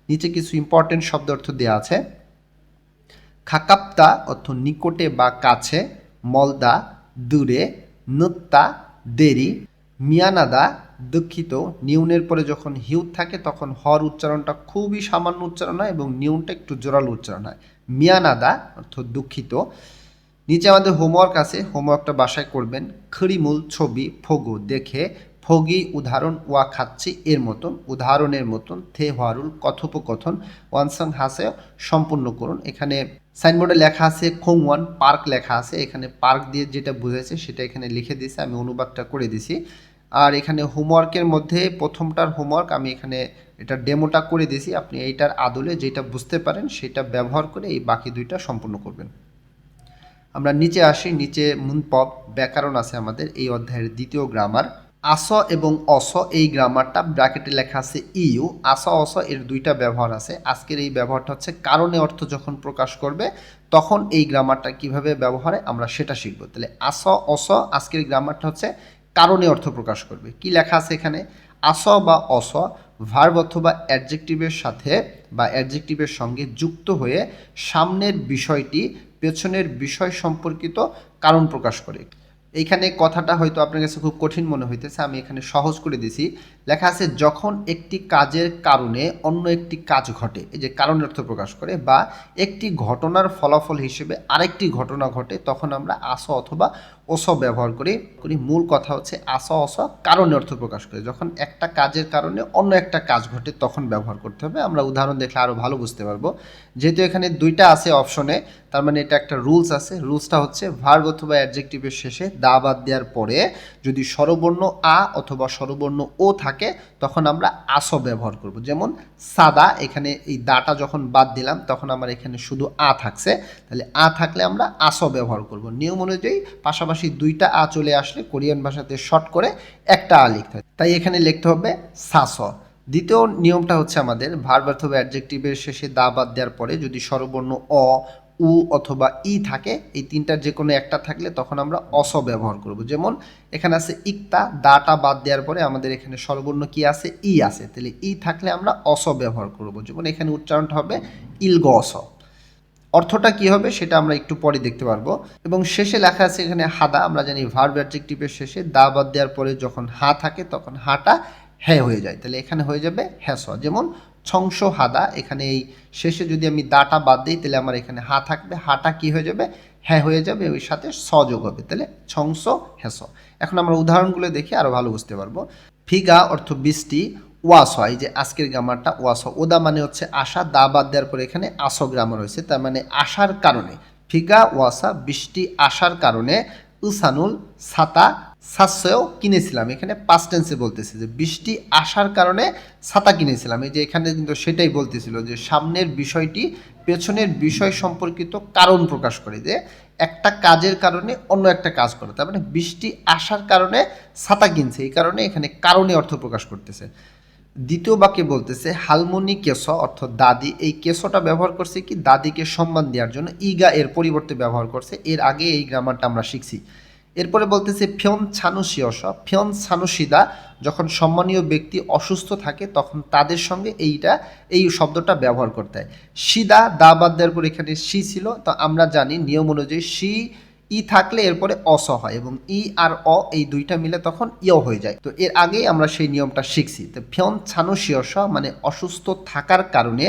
নিচে কিছু ইম্পর্টেন্ট শব্দ অর্থ দেওয়া আছে। খাকাপ্তা অর্থ নিকটে বা কাছে। মলদা দূরে। নুত্তা দেরি। মিয়ানাদা দুঃখিত, নিউনের পরে যখন হিউত থাকে তখন হর উচ্চারণটা খুবই সামান্য উচ্চারণ হয় এবং নিউনটা একটু জোরালো উচ্চারণ হয়। মিয়ানাদা অর্থ দুঃখিত। নিচে আমাদের হোমওয়ার্ক আছে, হোমওয়ার্কটা বাসায় করবেন। খড়িমূল ছবি ফগু দেখে, ফগি উদাহরণ ওয়া খাচ্ছি এর মতন, উদাহরণের মতন। থে হওয়ারুল কথোপকথন, ওয়ানসং হাসে সম্পূর্ণ করুন। এখানে সাইনবোর্ডে লেখা আছে খোংওয়ান পার্ক লেখা আছে, এখানে পার্ক দিয়ে যেটা বুঝাইছে সেটা এখানে লিখে দিয়েছে, আমি অনুবাদটা করে দিছি। আর এখানে হোমওয়ার্কের মধ্যে প্রথমটার হোমওয়ার্ক আমি এখানে এটা ডেমোটা করে দিয়েছি, আপনি এইটার আদলে যেটা বুঝতে পারেন সেটা ব্যবহার করে এই বাকি দুইটা সম্পূর্ণ করবেন। আমরা নিচে আসি, নিচে মুনপব ব্যাকরণ আছে আমাদের এই অধ্যায়ের দ্বিতীয় গ্রামার। আস এবং অস এই গ্রামারটা ব্র্যাকেটে লেখা আছে ইউ। আস অস এর দুইটা ব্যবহার আছে। আজকের এই ব্যবহারটা হচ্ছে কারণে অর্থ যখন প্রকাশ করবে তখন এই গ্রামারটা কিভাবে ব্যবহারে আমরা সেটা শিখব। তাহলে আস অস আজকের গ্রামারটা হচ্ছে কারণে অর্থ প্রকাশ করবে। কি লেখা আছে এখানে, আস বা অস ভার্ব অথবা অ্যাডজেক্টিভের সাথে বা অ্যাডজেক্টিভের সঙ্গে যুক্ত হয়ে সামনের বিষয়টি পেছনের বিষয় সম্পর্কিত কারণ প্রকাশ করে। এইখানে কথাটা হয়তো আপনার কাছে খুব কঠিন মনে হইতেছে, আমি এখানে সহজ করে দিছি। লেখা আছে যখন একটি কাজের কারণে অন্য একটি কাজ ঘটে, এই যে কারণের অর্থ প্রকাশ করে, বা একটি ঘটনার ফলাফল হিসেবে আরেকটি ঘটনা ঘটে তখন আমরা আস অথবা অস ব্যবহার করি। মূল কথা হচ্ছে আস অস কারণের অর্থ প্রকাশ করে, যখন একটা কাজের কারণে অন্য একটা কাজ ঘটে তখন ব্যবহার করতে হবে। আমরা উদাহরণ দেখলে আরও ভালো বুঝতে পারবো। যেহেতু এখানে দুইটা আছে অপশনে, তার মানে এটা একটা রুলস আছে। রুলসটা হচ্ছে ভার্ব অথবা অ্যাডজেক্টিভের শেষে দা বাদ দেওয়ার পরে যদি স্বরবর্ণ আ অথবা স্বরবর্ণ ও থাকে তখন আমরা আস ব্যবহার করব। যেমন সাদা, এখানে এই দাটা যখন বাদ দিলাম তখন আমার এখানে শুধু আ থাকছে, তাহলে আ থাকলে আমরা আস ব্যবহার করব। নিয়ম অনুযায়ী পাশাপাশি দুইটা আ চলে আসলে কোরিয়ান ভাষাতে শর্ট করে একটা আ লিখতে হয়, তাই এখানে লিখতে হবে সাস। দ্বিতীয় নিয়মটা হচ্ছে আমাদের ভার্ব অথবা অ্যাডজেক্টিভের শেষে দা বাদ দেওয়ার পরে যদি স্বরবর্ণ অ উ অথবা ই থাকে, এই তিনটার যে কোনো একটা থাকলে তখন আমরা অস ব্যবহার করব। যেমন এখানে আছে ইকতা, দাটা বাদ দেওয়ার পরে আমাদের এখানে স্বরবর্ণ কি আছে, ই আছে, তাহলে ই থাকলে আমরা অস ব্যবহার করব। যেমন এখানে উচ্চারণটা হবে ইলগ অস। অর্থটা কি হবে সেটা আমরা একটু পরে দেখতে পারবো। এবং শেষে লেখা আছে এখানে হাদা, আমরা জানি ভার্ব অ্যাডজেক্টিভের শেষে দা বাদ দেওয়ার পরে যখন হা থাকে তখন হাটা হ্যাঁ হয়ে যায়, তাহলে এখানে হয়ে যাবে হ্যাস। যেমন ছংস হাদা, এখানে এই শেষে যদি আমি দাটা বাদ দিই তাহলে আমার এখানে হা থাকবে, হাটা কি হয়ে যাবে, হ্যাঁ হয়ে যাবে, ওই সাথে সযোগ হবে, তাহলে ছংস হ্যাস। এখন আমরা উদাহরণগুলো দেখি আরও ভালো বুঝতে পারবো। ফিগা অর্থ বৃষ্টি। ওয়াস হয়, এই যে আজকের গ্রামারটা ওয়াস, ওদা মানে হচ্ছে আশা, দা বাদ দেওয়ার পরে এখানে আস গ্রামার হয়েছে, তার মানে আসার কারণে। ফিগা ওয়াসা বৃষ্টি আসার কারণে। উসানুল ছাতা সাশ্রয়ও কিনেছিলাম, এখানে পাস্ট টেন্সে বলতেছে যে বৃষ্টি আসার কারণে ছাতা কিনেছিলাম। এই যে এখানে কিন্তু সেটাই বলতেছিল যে সামনের বিষয়টি পেছনের বিষয় সম্পর্কিত কারণ প্রকাশ করে, যে একটা কাজের কারণে অন্য একটা কাজ করে, তার মানে বৃষ্টি আসার কারণে ছাতা কিনছে, এই কারণে এখানে কারণে অর্থ প্রকাশ করতেছে। দ্বিতীয় বাক্যে বলতেছে হালমনি কেশ অর্থ দাদি, এই কেশটা ব্যবহার করছে কি দাদিকে সম্মান দেওয়ার জন্য, ইগা এর পরিবর্তে ব্যবহার করছে, এর আগে এই গ্রামারটা আমরা শিখছি। এরপরে বলতেছে ফিয়ন ছানুসিয়স, ফিয়ন ছানুসিদা, যখন সম্মানীয় ব্যক্তি অসুস্থ থাকে তখন তাদের সঙ্গে এই শব্দটা ব্যবহার করতে হয়। সিদা দা বাদ দেওয়ার পর এখানে সি ছিল, তো আমরা জানি নিয়ম অনুযায়ী সি ই থাকলে এরপরে অস হয় এবং ই আর অ এই দুইটা মিলে তখন ইয় হয়ে যায়, তো এর আগেই আমরা সেই নিয়মটা শিখছি। তো ফিয়ন ছানুসিয়স মানে অসুস্থ থাকার কারণে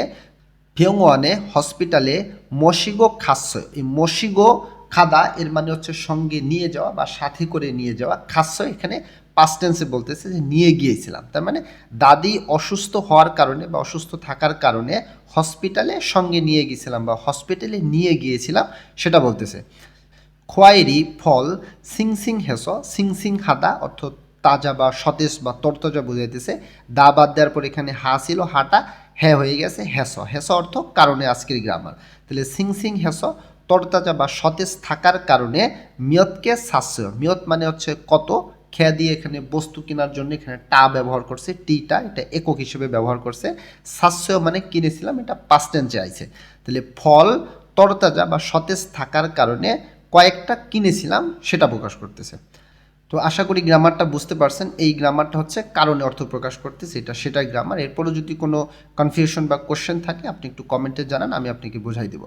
ফিয়ংওয়ানে হসপিটালে মশিগো খাচ্ছে, এই মশিগো খাদা এর মানে হচ্ছে সঙ্গে নিয়ে যাওয়া বা সাথে করে নিয়ে যাওয়া। খাস্য এখানে পাস্ট টেন্সে বলতেছে যে নিয়ে গিয়েছিলাম, তার মানে দাদি অসুস্থ হওয়ার কারণে বা অসুস্থ থাকার কারণে হসপিটালে সঙ্গে নিয়ে গিয়েছিলাম বা হসপিটালে নিয়ে গিয়েছিলাম সেটা বলতেছে। খোয়াইরি ফল সিংসিং হেস, সিংসিং হাদা অর্থ তাজা বা সতেজ বা তরতাজা বোঝাইতেছে। দা বাদ দেওয়ার পর এখানে হা ছিল, হাটা হ্যাঁ হয়ে গেছে হেস। হেস অর্থ কারণে আজকের গ্রামার। তাহলে সিংসিং হেস তরতাজা বা সতেজ থাকার কারণে মিয়তকে সাশ্য, মিয়ত মানে হচ্ছে কত, খেয়া দিয়ে এখানে বস্তু কেনার জন্য এখানে টা ব্যবহার করছে, টিটা এটা একক হিসেবে ব্যবহার করছে। সাশ্য মানে কিনেছিলাম, এটা পাস্ট টেন্সে আইছে। তাহলে ফল তরতাজা বা সতেজ থাকার কারণে কয়েকটা কিনেছিলাম সেটা প্রকাশ করতেছে। তো আশা করি গ্রামারটা বুঝতে পারছেন। এই গ্রামারটা হচ্ছে কারণে অর্থ প্রকাশ করতেছে, সেটাই গ্রামার। এরপরও যদি কোনো কনফিউশন বা কোশ্চেন থাকে আপনি একটু কমেন্টে জানান, আমি আপনাকে বোঝাই দেব।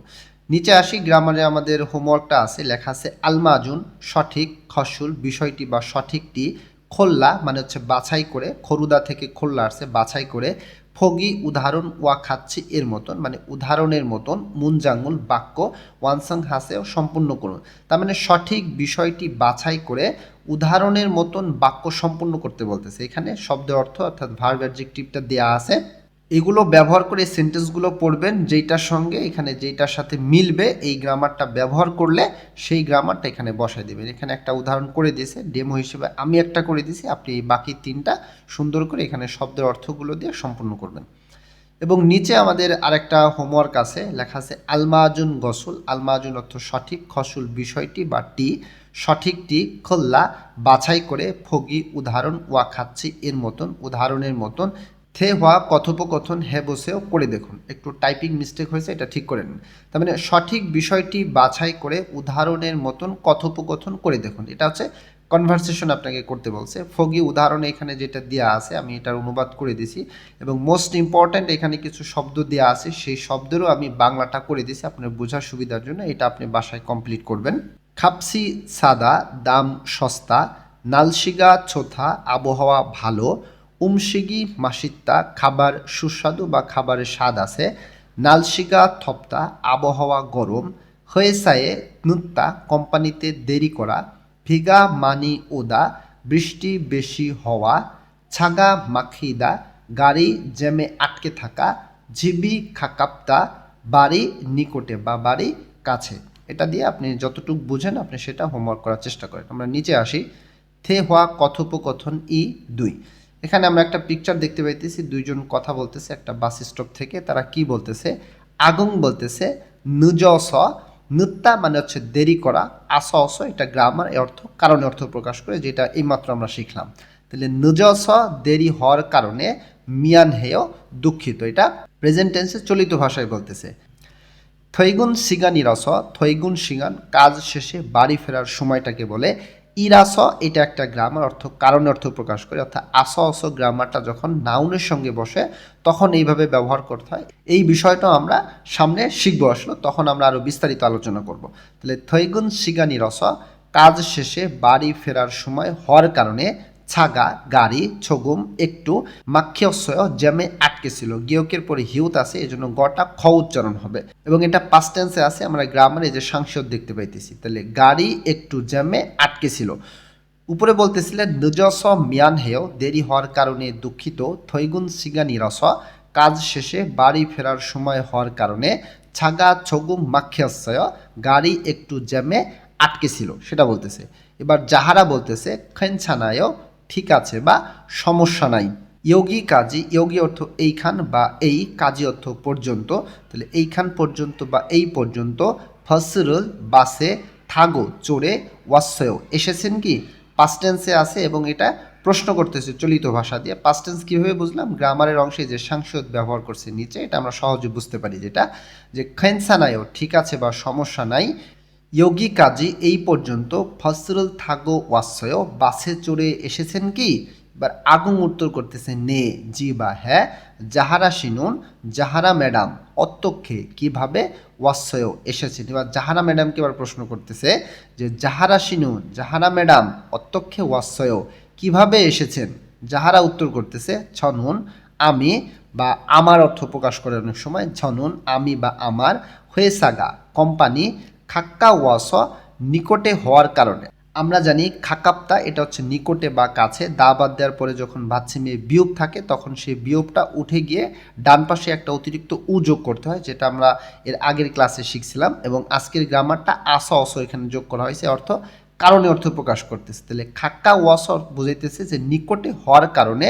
নিচে আসি, গ্রামারে আমাদের হোমওয়ার্কটা আছে, লেখা আছে আলমাজুন সঠিক, খসুল বিষয়টি বা সঠিকটি, খোল্লা মানে হচ্ছে বাছাই করে, খরুদা থেকে খোল্লা আসছে বাছাই করে, ফগি উদাহরণ ওয়া খাচ্ছি এর মতন মানে উদাহরণের মতন, মুনজাঙ্গুল বাক্য ওয়ানসাং হাসেও সম্পূর্ণ করুন। তার মানে সঠিক বিষয়টি বাছাই করে উদাহরণের মতন বাক্য সম্পূর্ণ করতে বলতেছে। এখানে শব্দের অর্থ অর্থাৎ ভার্ব অ্যাডজেক্টিভটা দেওয়া আছে, এগুলো ব্যবহার করে সেন্টেন্সগুলো পড়বেন, যেইটার সঙ্গে এখানে যেইটার সাথে মিলবে এই গ্রামারটা ব্যবহার করলে সেই গ্রামারটা এখানে বসায় দেবেন। এখানে একটা উদাহরণ করে দিয়েছে ডেমো হিসেবে, আমি একটা করে দিয়েছি, আপনি এই বাকি তিনটা সুন্দর করে এখানে শব্দের অর্থগুলো দিয়ে সম্পূর্ণ করবেন। এবং নিচে আমাদের আরেকটা হোমওয়ার্ক আছে, লেখা আছে আলমাজুন গসুল, আলমাজুন অর্থ সঠিক, খসুল বিষয়টি বা টি, সঠিকটি, খোল্লা বাছাই করে, ফগি উদাহরণ, ওয়া খাচ্ছি এর মতন উদাহরণের মতন, থে হওয়া কথোপকথন হে বসেও করে দেখুন। একটু টাইপিং মিস্টেক হয়েছে, এটা ঠিক করে নিন। তার মানে সঠিক বিষয়টি বাছাই করে উদাহরণের মতন কথোপকথন করে দেখুন, এটা হচ্ছে কনভারসেশন আপনাকে করতে বলছে। ফগি উদাহরণে এখানে যেটা দেওয়া আছে আমি এটার অনুবাদ করে দিছি, এবং মোস্ট ইম্পর্ট্যান্ট এখানে কিছু শব্দ দেওয়া আছে, সেই শব্দেরও আমি বাংলাটা করে দিছি আপনার বোঝার সুবিধার জন্য। এটা আপনি বাসায় কমপ্লিট করবেন। খাপসি সাদা, দাম সস্তা, নালশিগা ছোথা আবহাওয়া ভালো, উমশিগি মাসিত্তা খাবার সুস্বাদু বা খাবারের স্বাদ আছে, নালশিগা থপ্তা আবহাওয়া গরম, হয়েসায়ে নুত্তা কোম্পানিতে দেরি করা, ভিগা মানি ওদা বৃষ্টি বেশি হওয়া, ছাগা মাখিদা গাড়ি জ্যামে আটকে থাকা, ঝিবি খাকাপ্তা বাড়ি নিকটে বা বাড়ি কাছে। এটা দিয়ে আপনি যতটুকু বুঝেন আপনি সেটা হোমওয়ার্ক করার চেষ্টা করেন। আমরা নিচে আসি, থে হওয়া কথোপকথন দুই। এখানে আমরা একটা পিকচার দেখতে পাইতেছি, দুইজন কথা বলতেছে একটা বাস স্টপ থেকে। তারা কি বলতেছে, আগুন বলতেছে নুজস, নুত্তা মানে হচ্ছে দেরি করা, আস অস এটা গ্রামার এর অর্থ কারণে অর্থ প্রকাশ করে, যেটা এইমাত্র আমরা শিখলাম। তাহলে নুজস দেরি হওয়ার কারণে, মিয়ান হেয় দুঃখিত, এটা প্রেজেন্ট টেন্সে চলিত ভাষায় বলতেছে। থৈগুন সিগান ইরাস, থৈগুন সিগান কাজ শেষে বাড়ি ফেরার সময়টাকে বলে। ইরাস এটা একটা গ্রামার অর্থ কারণে অর্থ প্রকাশ করে, অর্থাৎ আস অস গ্রামারটা যখন নাউনের সঙ্গে বসে তখন এইভাবে ব্যবহার করতে হয়। এই বিষয়টা আমরা সামনে শিখবো, আসলো তখন আমরা আরও বিস্তারিত আলোচনা করব। তাহলে থৈগুন সিগান ইরাস কাজ শেষে বাড়ি ফেরার সময় হওয়ার কারণে, ছাগা গাড়ি, ছগুম একটু, মাক্ষিয়সয় জ্যামে আটকে ছিল, গিয়কের পরে হিউত আছে এজন্য গটা খ উচ্চারণ হবে, এবং এটা পাস্ট টেন্সে আছে। আমরা গ্রামারে যে সাংসদ দেখতে পাইতেছি, তাহলে গাড়ি একটু জ্যামে আটকে ছিল। উপরে বলতেছিলেন নিজস মিয়ান হেয় দেরি হওয়ার কারণে দুঃখিত, থৈগুন সিগা নিরস কাজ শেষে বাড়ি ফেরার সময় হওয়ার কারণে, ছাগা ছগুম মাক্ষিয়সয় গাড়ি একটু জ্যামে আটকে ছিল সেটা বলতেছে। এবার যাহারা বলতেছে খেনছানায় ঠিক আছে বা সমস্যা নাই। ইয়োগী কাজী, ইয়োগী অর্থ এইখান বা এই, কাজী অর্থ পর্যন্ত, তাহলে এইখান পর্যন্ত বা এই পর্যন্ত, ফসরুল বাসে, থাগো চড়ে, ওয়াসয় এসেছেন কি পাস্ট টেন্সে আছে, এবং এটা প্রশ্ন করতেছে চলিত ভাষা দিয়ে। পাস্ট টেন্স কীভাবে বুঝলাম, গ্রামারের অংশে যে সাংসদ ব্যবহার করছে নিচে, এটা আমরা সহজে বুঝতে পারি, যেটা যে খেনসানায়ও ঠিক আছে বা সমস্যা নাই, ইয়োগী কাজী এই পর্যন্ত, ফসরুল থাগো ওয়াসয় বাসে চড়ে এসেছেন কি। এবার আগুন উত্তর করতেছে নে জি বা হ্যাঁ, যাহারা শিনুন যাহারা ম্যাডাম অত্যক্ষে কিভাবে, ওয়াসয় এসেছেন। এবার যাহারা ম্যাডামকে এবার প্রশ্ন করতেছে যে যাহারা শিনুন যাহারা ম্যাডাম অত্যক্ষে ওয়াসয় কিভাবে এসেছেন। যাহারা উত্তর করতেছে ছনুন আমি বা আমার অর্থ প্রকাশ করে অনেক সময়, ছনুন আমি বা আমার, হয়ে সাগা কোম্পানি, খাক্কা ওয়াস নিকটে হওয়ার কারণে। আমরা জানি খাকাপ্তা এটা হচ্ছে নিকটে বা কাছে, দা বাদ দেওয়ার পরে যখন বাচ্চিমে বিয়োগ থাকে তখন সেই বিয়োগটা উঠে গিয়ে ডান পাশে একটা অতিরিক্ত উ যোগ করতে হয়, যেটা আমরা এর আগের ক্লাসে শিখছিলাম। এবং আজকের গ্রামারটা আস অস এখানে যোগ করা হয়েছে, অর্থ কারণে অর্থ প্রকাশ করতেছে। তাহলে খাক্কা ওয়াস বুঝাইতেছে যে নিকটে হওয়ার কারণে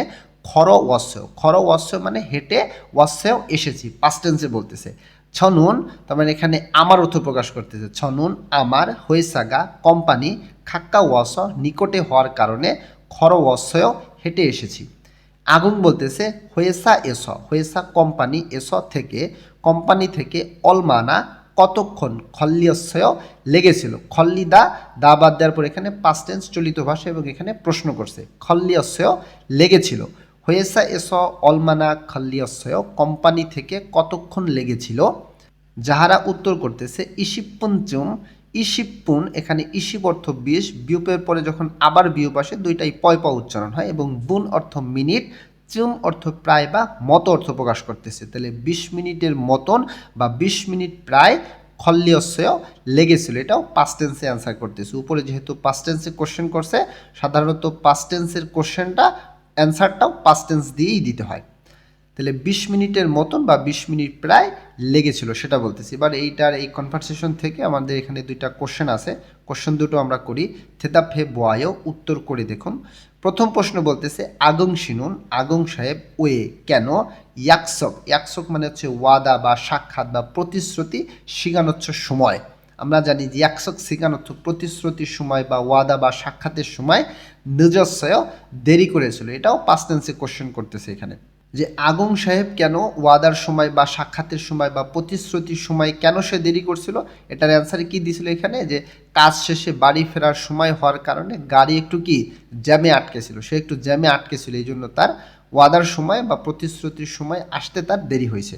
খর ওয়াস্য। খর ওয়াস্য মানে হেঁটে ওয়াস্যেও এসেছি, পাস্ট টেন্সে বলতেছে। ছনুন তার মানে এখানে আমার অর্থ প্রকাশ করতেছে। ছনুন আমার, হয়েসাগা কোম্পানি, খাক্কা ওয়াস নিকটে হওয়ার কারণে, খর ওয়াস্যও হেঁটে এসেছি। আগুন বলতেছে হয়েসা এস, হয়েসা কোম্পানি, এস থেকে কোম্পানি থেকে, অলমানা কতক্ষণ, খল্লিয়স্যও লেগেছিল। খল্লিদা দা বাদ দেওয়ার পর এখানে পাস্ট টেন্স চলিত ভাষা এবং এখানে প্রশ্ন করছে, খল্লিয়স্যও লেগেছিল। হয়েসা এস অলমানা খল্লিয়স্যও কোম্পানি থেকে কতক্ষণ লেগেছিল। যাহারা উত্তর করতেছে ইশিপ্পুন চুম, ইশিপ্পুন এখানে ইশিপ অর্থ 20, বিয়োগের পরে যখন আবার বিয়োগ আসে দুইটাই পয় প উচ্চারণ হয়, এবং বুন অর্থ মিনিট, চুম অর্থ প্রায় বা মতো অর্থ প্রকাশ করতেছে। তাহলে 20 মিনিটের মতন বা 20 মিনিট প্রায় খল্লিয়স্যও লেগেছিল, এটাও পাস্ট টেন্সে অ্যান্সার করতেছে। উপরে যেহেতু পাস্ট টেন্সে কোশ্চেন করছে, সাধারণত পাস্ট টেন্সের কোশ্চেনটা অ্যান্সারটাও পাস্ট টেন্স দিয়েই দিতে হয়। তাহলে 20 মিনিটের মতন বা 20 মিনিট প্রায় লেগেছিল সেটা বলতেছি। এবার এই কনভারসেশন থেকে আমাদের এখানে দুইটা কোশ্চেন আছে, কোশ্চেন দুটো আমরা করি। থেতাফে বোয়ায়ও উত্তর করে দেখুন। প্রথম প্রশ্ন বলতেছে আগং শিনুন, আগং সাহেব ওয়ে কেন, ইয়াকসক, ইয়াকসক মানে হচ্ছে ওয়াদা বা সাক্ষাৎ বা প্রতিশ্রুতি, শিগান হচ্ছে সময়। আমরা জানি যে ইয়াকসক শিগান অর্থ প্রতিশ্রুতির সময় বা ওয়াদা বা সাক্ষাতের সময়, নিজস্বয় দেরি করেছিল, এটাও পাস্ট টেন্সে কোশ্চেন করতেছে এখানে। যে আগং সাহেব কেন ওয়াদার সময় বা সাক্ষাতের সময় বা প্রতিশ্রুতির সময় কেন সে দেরি করছিল, এটার অ্যান্সারে কি দিছিল এখানে, যে কাজ শেষে বাড়ি ফেরার সময় হওয়ার কারণে গাড়ি একটু কি জ্যামে আটকেছিল, সে একটু জ্যামে আটকেছিল, এই জন্য তার ওয়াদার সময় বা প্রতিশ্রুতির সময় আসতে তার দেরি হয়েছে।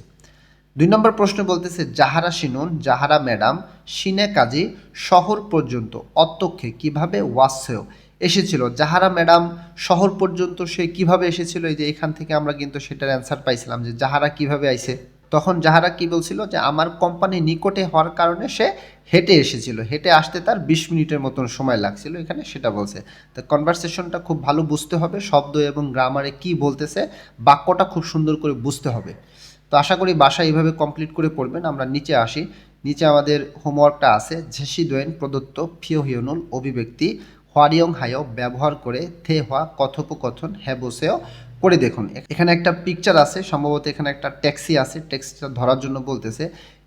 2 নম্বর প্রশ্ন বলতেছে যাহারা শিনুন, যাহারা ম্যাডাম, সিনে কাজী শহর পর্যন্ত, অত্যক্ষে কিভাবে ওয়াসেও এসেছিল। যাহারা ম্যাডাম শহর পর্যন্ত সে কিভাবে এসেছিল, এই যে এখান থেকে আমরা কিন্তু সেটার অ্যান্সার পাইছিলাম যে যাহারা কিভাবে আইছে। তখন যাহারা কি বলছিল যে আমার কোম্পানি নিকটে হওয়ার কারণে সে হেঁটে এসেছিল, হেঁটে আসতে তার 20 মিনিটের মতন সময় লাগছিল, এখানে সেটা বলছে। তো কনভারসেশনটা খুব ভালো বুঝতে হবে, শব্দ এবং গ্রামারে কি বলতেছে, বাক্যটা খুব সুন্দর করে বুঝতে হবে। তো আশা করি বাসা এইভাবে কমপ্লিট করে পড়বেন। আমরা নিচে আসি, নিচে আমাদের হোমওয়ার্কটা আছে। ঝেসি দোয়েন প্রদত্ত ফিওহিয়নুল অভিব্যক্তি হোয়ারিয়ং হায়ও ব্যবহার করে থে হওয়া কথোপকথন হ্যাবোসেও করে দেখুন। এখানে একটা পিকচার আছে, সম্ভবত এখানে একটা ট্যাক্সি আছে, ট্যাক্সিটা ধরার জন্য বলতেছে।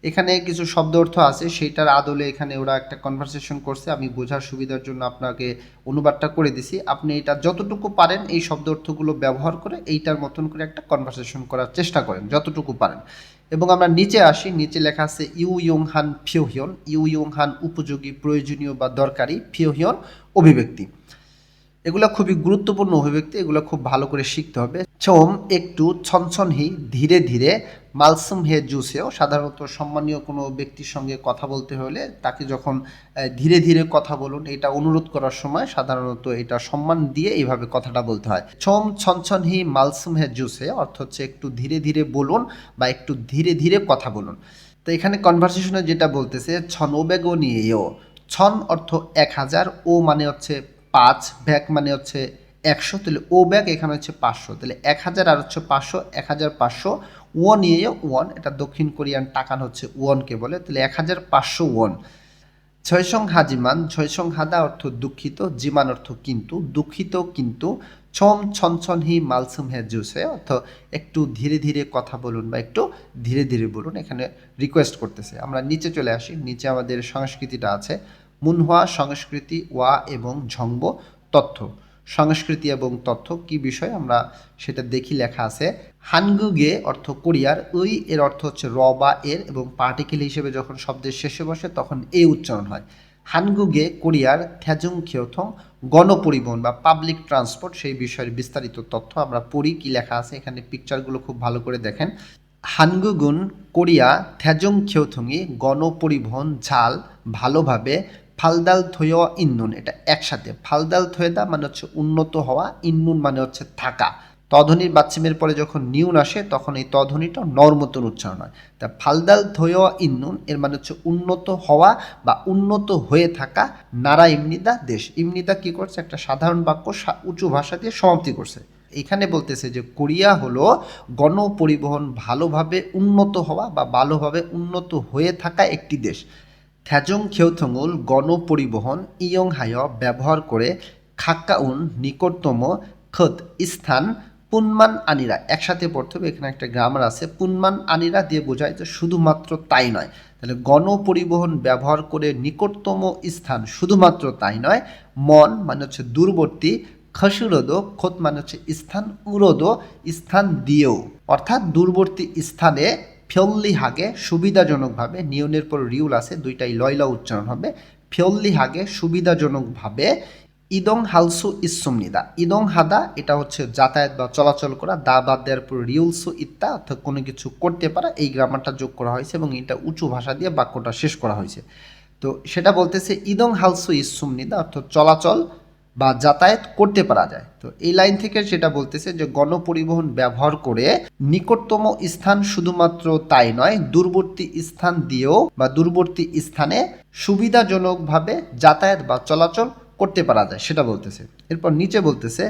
এখানে কিছু শব্দ অর্থ আছে, সেইটার আদলে এখানে ওরা একটা কনভারসেশন করছে। আমি বোঝার সুবিধার জন্য আপনাকে অনুবাদটা করে দিছি। আপনি এটা যতটুকু পারেন এই শব্দ অর্থগুলো ব্যবহার করে এইটার মতন করে একটা কনভারসেশন করার চেষ্টা করেন যতটুকু পারেন। এবং আমরা নিচে আসি, নিচে লেখা আছে ইউ ইয়ং হান ফিওহিয়ন, ইউ ইয়ং হান উপযোগী, প্রয়োজনীয় বা দরকারি, ফিওহিয়ন অভিব্যক্তি। এগুলো খুবই গুরুত্বপূর্ণ অভিব্যক্তি, এগুলো খুব ভালো করে শিখতে হবে। চোম একটু, ছনছন হি ধীরে ধীরে, মালসুম হে জুসেও সাধারণত সম্মানীয় কোনো ব্যক্তির সঙ্গে কথা বলতে হলে তাকে যখন ধীরে ধীরে কথা বলুন এটা অনুরোধ করার সময় সাধারণত এটা সম্মান দিয়ে এইভাবে কথাটা বলতে হয়। চোম ছনছন হি মালসুম হে জুসে অর্থ হচ্ছে একটু ধীরে ধীরে বলুন বা একটু ধীরে ধীরে কথা বলুন। তো এখানে কনভারসেশনে যেটা বলতেছে ছন ও ব্যাগ ও নিয়েও, ছন অর্থ 1000, ও মানে হচ্ছে 5, ব্যাগ মানে হচ্ছে 100, তাহলে ও ব্যাগ এখানে হচ্ছে 500, তাহলে 1000 আর হচ্ছে 500, 1500, ওয়ান নিয়ে ওয়ান, এটা দক্ষিণ কোরিয়ান টাকান হচ্ছে ওয়ানকে বলে, তাহলে 1500 ওয়ান। ছয়সং হাজিমান, ছয়সং হাদা অর্থ দুঃখিত, জিমান অর্থ কিন্তু, দুঃখিত কিন্তু, ছম ছনছন হি মালসুম হে জুসে অর্থ একটু ধীরে ধীরে কথা বলুন বা একটু ধীরে ধীরে বলুন, এখানে রিকোয়েস্ট করতেছে। আমরা নিচে চলে আসি, নিচে আমাদের সংস্কৃতিটা আছে। মুনহোয়া সংস্কৃতি, ওয়া এবং ঝংব তথ্য। সংস্কৃতি এবং তথ্য কি বিষয় আমরা সেটা দেখি, লেখা আছে হানগুগে অর্থ কোরিয়ার, ওই এর অর্থ হচ্ছে র বা এর, এবং পার্টিকেল হিসেবে যখন শব্দের শেষে বসে তখন এ উচ্চারণ হয়। হানগুগে কোরিয়ার থ্যাজুং খিওথং গণপরিবহন বা পাবলিক ট্রান্সপোর্ট, সেই বিষয়ের বিস্তারিত তথ্য আমরা পড়ি কি লেখা আছে। এখানে পিকচারগুলো খুব ভালো করে দেখেন। হানগুগুন কোরিয়া থ্যাজুং খিওথংই গণপরিবহন ঝাল ভালোভাবে, ফালদাল থৈয় ইন্নুন, এটা একসাথে। ফালদাল থৈদা মানে হচ্ছে উন্নত হওয়া, ইন্নুন মানে হচ্ছে থাকা। তধ্বনির বাচ্চিমের পরে যখন নিউন আসে তখন এই তধ্বনিটা নর মতন উচ্চারণ হয়। তা ফালদাল থয় ইন্নুন এর মানে হচ্ছে উন্নত হওয়া বা উন্নত হয়ে থাকা। নারা ইমনিদা দেশ, ইমনিদা কি করছে, একটা সাধারণ বাক্য উঁচু ভাষা দিয়ে সমাপ্তি করছে। এখানে বলতেছে যে কোরিয়া হলো গণপরিবহন ভালোভাবে উন্নত হওয়া বা ভালোভাবে উন্নত হয়ে থাকা একটি দেশ। থ্যাজং খেউথঙুল গণপরিবহন ইয়ং হায় ব্যবহার করে খাক্কাউন নিকটতম খত স্থান পুনমান আনিরা, একসাথে পড়তে হবে, এখানে একটা গ্রামার আছে, পুনমান আনিরা দিয়ে বোঝায় যে শুধুমাত্র তাই নয়। তাহলে গণপরিবহন ব্যবহার করে নিকটতম স্থান শুধুমাত্র তাই নয়, মন মানে হচ্ছে দূরবর্তী, খসুরোদ খোত মানে হচ্ছে স্থান, উরোদ স্থান দিয়েও, অর্থাৎ দূরবর্তী স্থানে ফিয়ল্লিহাগে সুবিধাজনকভাবে, নিয়নের পর রিউল আছে, দুইটাই লয়লা উচ্চারণ হবে, ফিয়ল্লিহাগে সুবিধাজনকভাবে ইদং হালসু ইসুমনিদা, ইদং হাদা এটা হচ্ছে যাতায়াত বা চলাচল করা, দা বাদ দেওয়ার পর রিউলসু ইত্তা অর্থাৎ কোনো কিছু করতে পারা, এই গ্রামারটা যোগ করা হয়েছে এবং এটা উঁচু ভাষা দিয়ে বাক্যটা শেষ করা হয়েছে। তো সেটা বলতেছে ইদং হালসু ইসুমনিদা অর্থাৎ চলাচল বা যাতায়াত করতে পারা যায়। তো এই লাইন থেকে সেটা বলতেছে যে গণপরিবহন ব্যবহার করে নিকটতম স্থান শুধুমাত্র তাই নয়, দূরবর্তী স্থান দিয়েও বা দূরবর্তী স্থানে সুবিধাজনকভাবে যাতায়াত বা চলাচল করতে পারা যায় সেটা বলতেছে। এরপর নিচে বলতেছে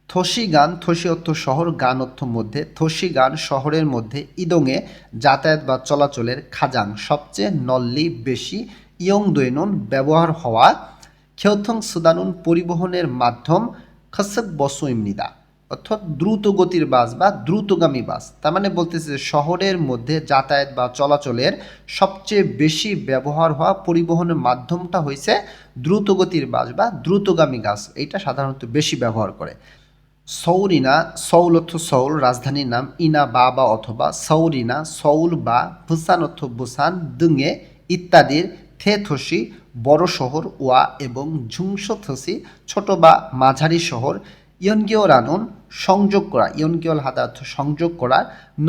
থসি গান, থসি অর্থ শহর, গান অর্থ মধ্যে, থসি গান শহরের মধ্যে, ইদংয়ে যাতায়াত বা চলাচলের, খাজাং সবচেয়ে, নল্লি বেশি, ইয়ং দৈনন ব্যবহার হওয়া, খেউথং সুদানুন পরিবহনের মাধ্যম, খসক বসুইমনিদা অর্থাৎ দ্রুত গতির বাস বা দ্রুতগামী বাস। তার মানে বলতেছে শহরের মধ্যে যাতায়াত বা চলাচলের সবচেয়ে বেশি ব্যবহার হওয়া পরিবহনের মাধ্যমটা হয়েছে দ্রুতগতির বাস বা দ্রুতগামী বাস, এইটা সাধারণত বেশি ব্যবহার করে। সৌরিনা, সৌল অর্থ সৌল রাজধানীর নাম, ইনা বা অথবা, সৌরিনা সৌল বা, বুসান অর্থ বুসান, দুঙে ইত্যাদির, থেথসি বড় শহর, ওয়া এবং ঝুংসথসি ছোট বা মাঝারি শহর, ইয়নগিও রানুন সংযোগ করা, ইয়নগিওল হাদা অর্থ সংযোগ করা,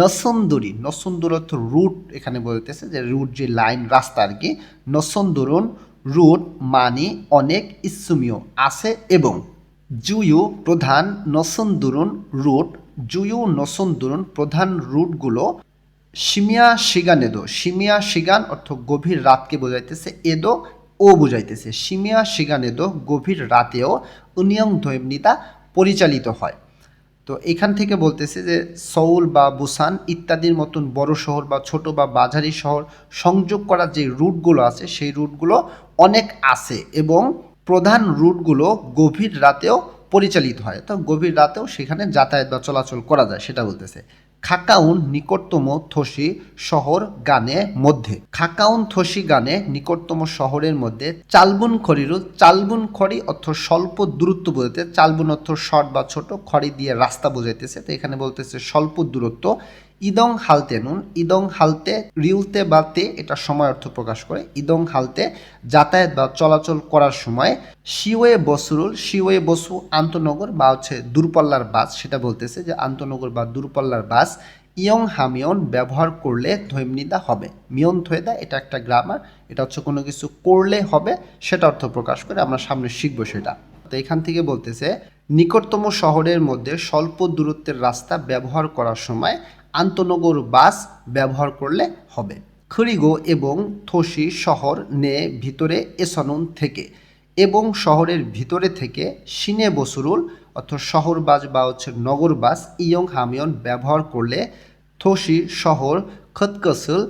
নসন্দুরি, নসন্দুর অর্থ রুট, এখানে বলতেছে যে রুট যে লাইন রাস্তা আর কি, নসন্দুরুন রুট মানি অনেক, ইসুমিও আছে এবং, জুয়ু প্রধান, নসন্দুরুন রুট, জুয়ু নসন্দুরুন প্রধান রুটগুলো, সিমিয়া শিগান এদো, সিমিয়া শিগান অর্থ গভীর রাতকে বোঝাইতেছে, এদো ও বুঝাইতেছে, সিমিয়া শিগান এদো গভীর রাতেও, উনিয়ং ধৈমনিতা পরিচালিত হয়। তো এখান থেকে বলতেছে যে সৌল বা বুসান ইত্যাদির মতন বড় শহর বা ছোট বা মাঝারি শহর সংযোগ করার যে রুটগুলো আছে সেই রুটগুলো অনেক আছে এবং প্রধান রুটগুলো গভীর রাতেও পরিচালিত হয়, তো গভীর রাতেও সেখানে যাতায়াত বা চলাচল করা যায় সেটা বলতেছে। খাকাউন নিকটতম থসি শহর গানে মধ্যে, খাকাউন থসি গানে নিকটতম শহরের মধ্যে, চালবুন খরিরুল, চালবুন খড়ি অর্থ স্বল্প দূরত্ব বোঝাতে, চালবুন অর্থ শর্ট বা ছোট, খড়ি দিয়ে রাস্তা বোঝাইতেছে, তো এখানে বলতেছে স্বল্প দূরত্ব। ইদং হালতে নুন, ইদং হালতে রিউলতে বা তে এটা সময় অর্থ প্রকাশ করে, ইদং হালতে যাতায়াত বা চলাচল করার সময়, শিওয়ে বসুরুল, শিওয়ে বসু আন্তনগর বা হচ্ছে দূরপাল্লার বাস, সেটা বলতেছে যে আন্তনগর বা দূরপাল্লার বাস, ইয়ং হামিয়ন ব্যবহার করলে ধৈমনিদা হবে, মিয়ন থয়েদা এটা একটা গ্রামার, এটা হচ্ছে কোনো কিছু করলে হবে সেটা অর্থ প্রকাশ করে, আমরা সামনে শিখবো সেটা। তো এখান থেকে বলতেছে নিকটতম শহরের মধ্যে স্বল্প দূরত্বের রাস্তা ব্যবহার করার সময় আন্তনগর বাস ব্যবহার করলে হবে। খরিগো এবং থসি শহর নে ভিতরে এসনুন থেকে, এবং শহরের ভিতরে থেকে, সিনে বসুরুল অর্থ শহর বাস বা হচ্ছে নগর বাস, ইয়ং হামিয়ন ব্যবহার করলে, থসি শহর, খতকসুল,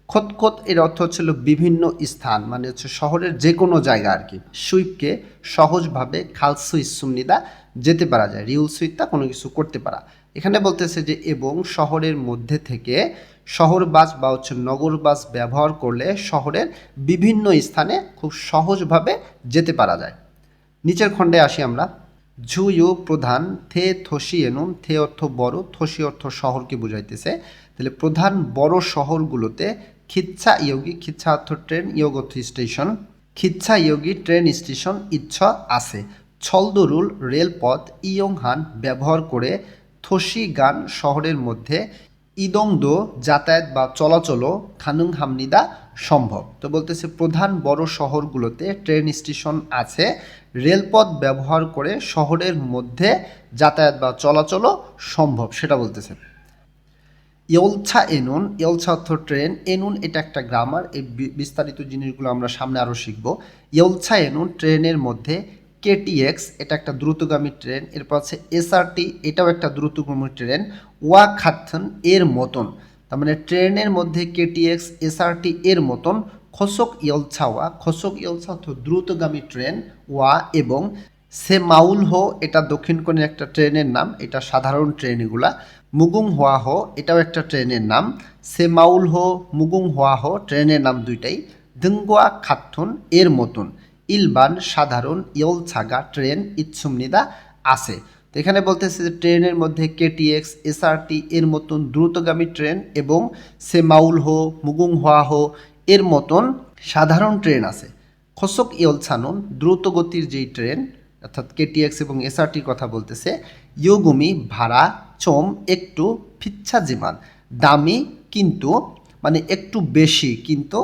খতখত এর অর্থ হচ্ছিল বিভিন্ন স্থান মানে হচ্ছে শহরের যে কোনো জায়গা আর কি, সুইপকে সহজভাবে খালসু ইসুমনিদা যেতে পারা যায়, রিউল সুইতা কোনো কিছু করতে পারা। এখানে বলতেছে যে এবং শহরের মধ্যে থেকে শহর বাস বা হচ্ছে নগর বাস ব্যবহার করলে শহরের বিভিন্ন স্থানে খুব সহজভাবে যেতে পারা যায়। নিচের খণ্ডে আসি আমরা। ঝুয়ু প্রধান, থে থসি এনুন, থে অর্থ বড়, থসি অর্থ শহরকে বুঝাইতেছে, তাহলে প্রধান বড় শহরগুলোতে, খিচ্ছা ইয়োগী, খিচ্ছা অর্থ ট্রেন, ইয়োগ অর্থ স্টেশন, খিচ্ছা ইয়োগী ট্রেন স্টেশন ইচ্ছা আছে, ছলদরুল রেলপথ, ইয়ংহান ব্যবহার করে, থসি গান শহরের মধ্যে, ইদংদো যাতায়াত বা চলাচলও, খানুং হামনিদা সম্ভব। তো বলতেছে প্রধান বড় শহরগুলোতে ট্রেন স্টেশন আছে, রেলপথ ব্যবহার করে শহরের মধ্যে যাতায়াত বা চলাচলও সম্ভব, সেটা বলতেছে। ইয়লছা এনুন, ইয়লছা অর্থ ট্রেন, এনুন এটা একটা গ্রামার, এই বিস্তারিত জিনিসগুলো আমরা সামনে আরও শিখব। ইয়লছা এনুন ট্রেনের মধ্যে কেটিএক্স এটা একটা দ্রুতগামী ট্রেন, এরপর আছে এসআরটি এটাও একটা দ্রুতগামী ট্রেন, ওয়া খাথন এর মতন, তার মানে ট্রেনের মধ্যে কেটিএক্স এসআরটি এর মতন, খোসক ইয়লছা ওয়া, খোসক ইয়লছা অর্থ দ্রুতগামী ট্রেন, ওয়া এবং সে মাউল হো এটা দক্ষিণ কোণের একটা ট্রেনের নাম, এটা সাধারণ ট্রেন এগুলা। মুগুং হোয়া হো এটাও একটা ট্রেনের নাম, সে মাউল হো মুগুং হোয়া হো ট্রেনের নাম দুইটাই। দঙ্গোয়া খাথুন এর মতন, ইলবান সাধারণ, ইয়লছাগা ট্রেন ইচ্ছুমনিদা আছে। তো এখানে বলতেছে যে ট্রেনের মধ্যে কেটিএক্স এসআরটি এর মতন দ্রুতগামী ট্রেন এবং সে মাউল হো মুগুং হোয়া হো এর মতন সাধারণ ট্রেন আছে। খোসক ইয়লছানুন দ্রুতগতির যেই ট্রেন অর্থাৎ কেটিএক্স এবং এসআরটির কথা বলতেছে। ইয়োগুমি ভাড়া, চোম একটু, ফিচ্ছা জিমান দামি কিন্তু, মানে একটু বেশি কিন্তু,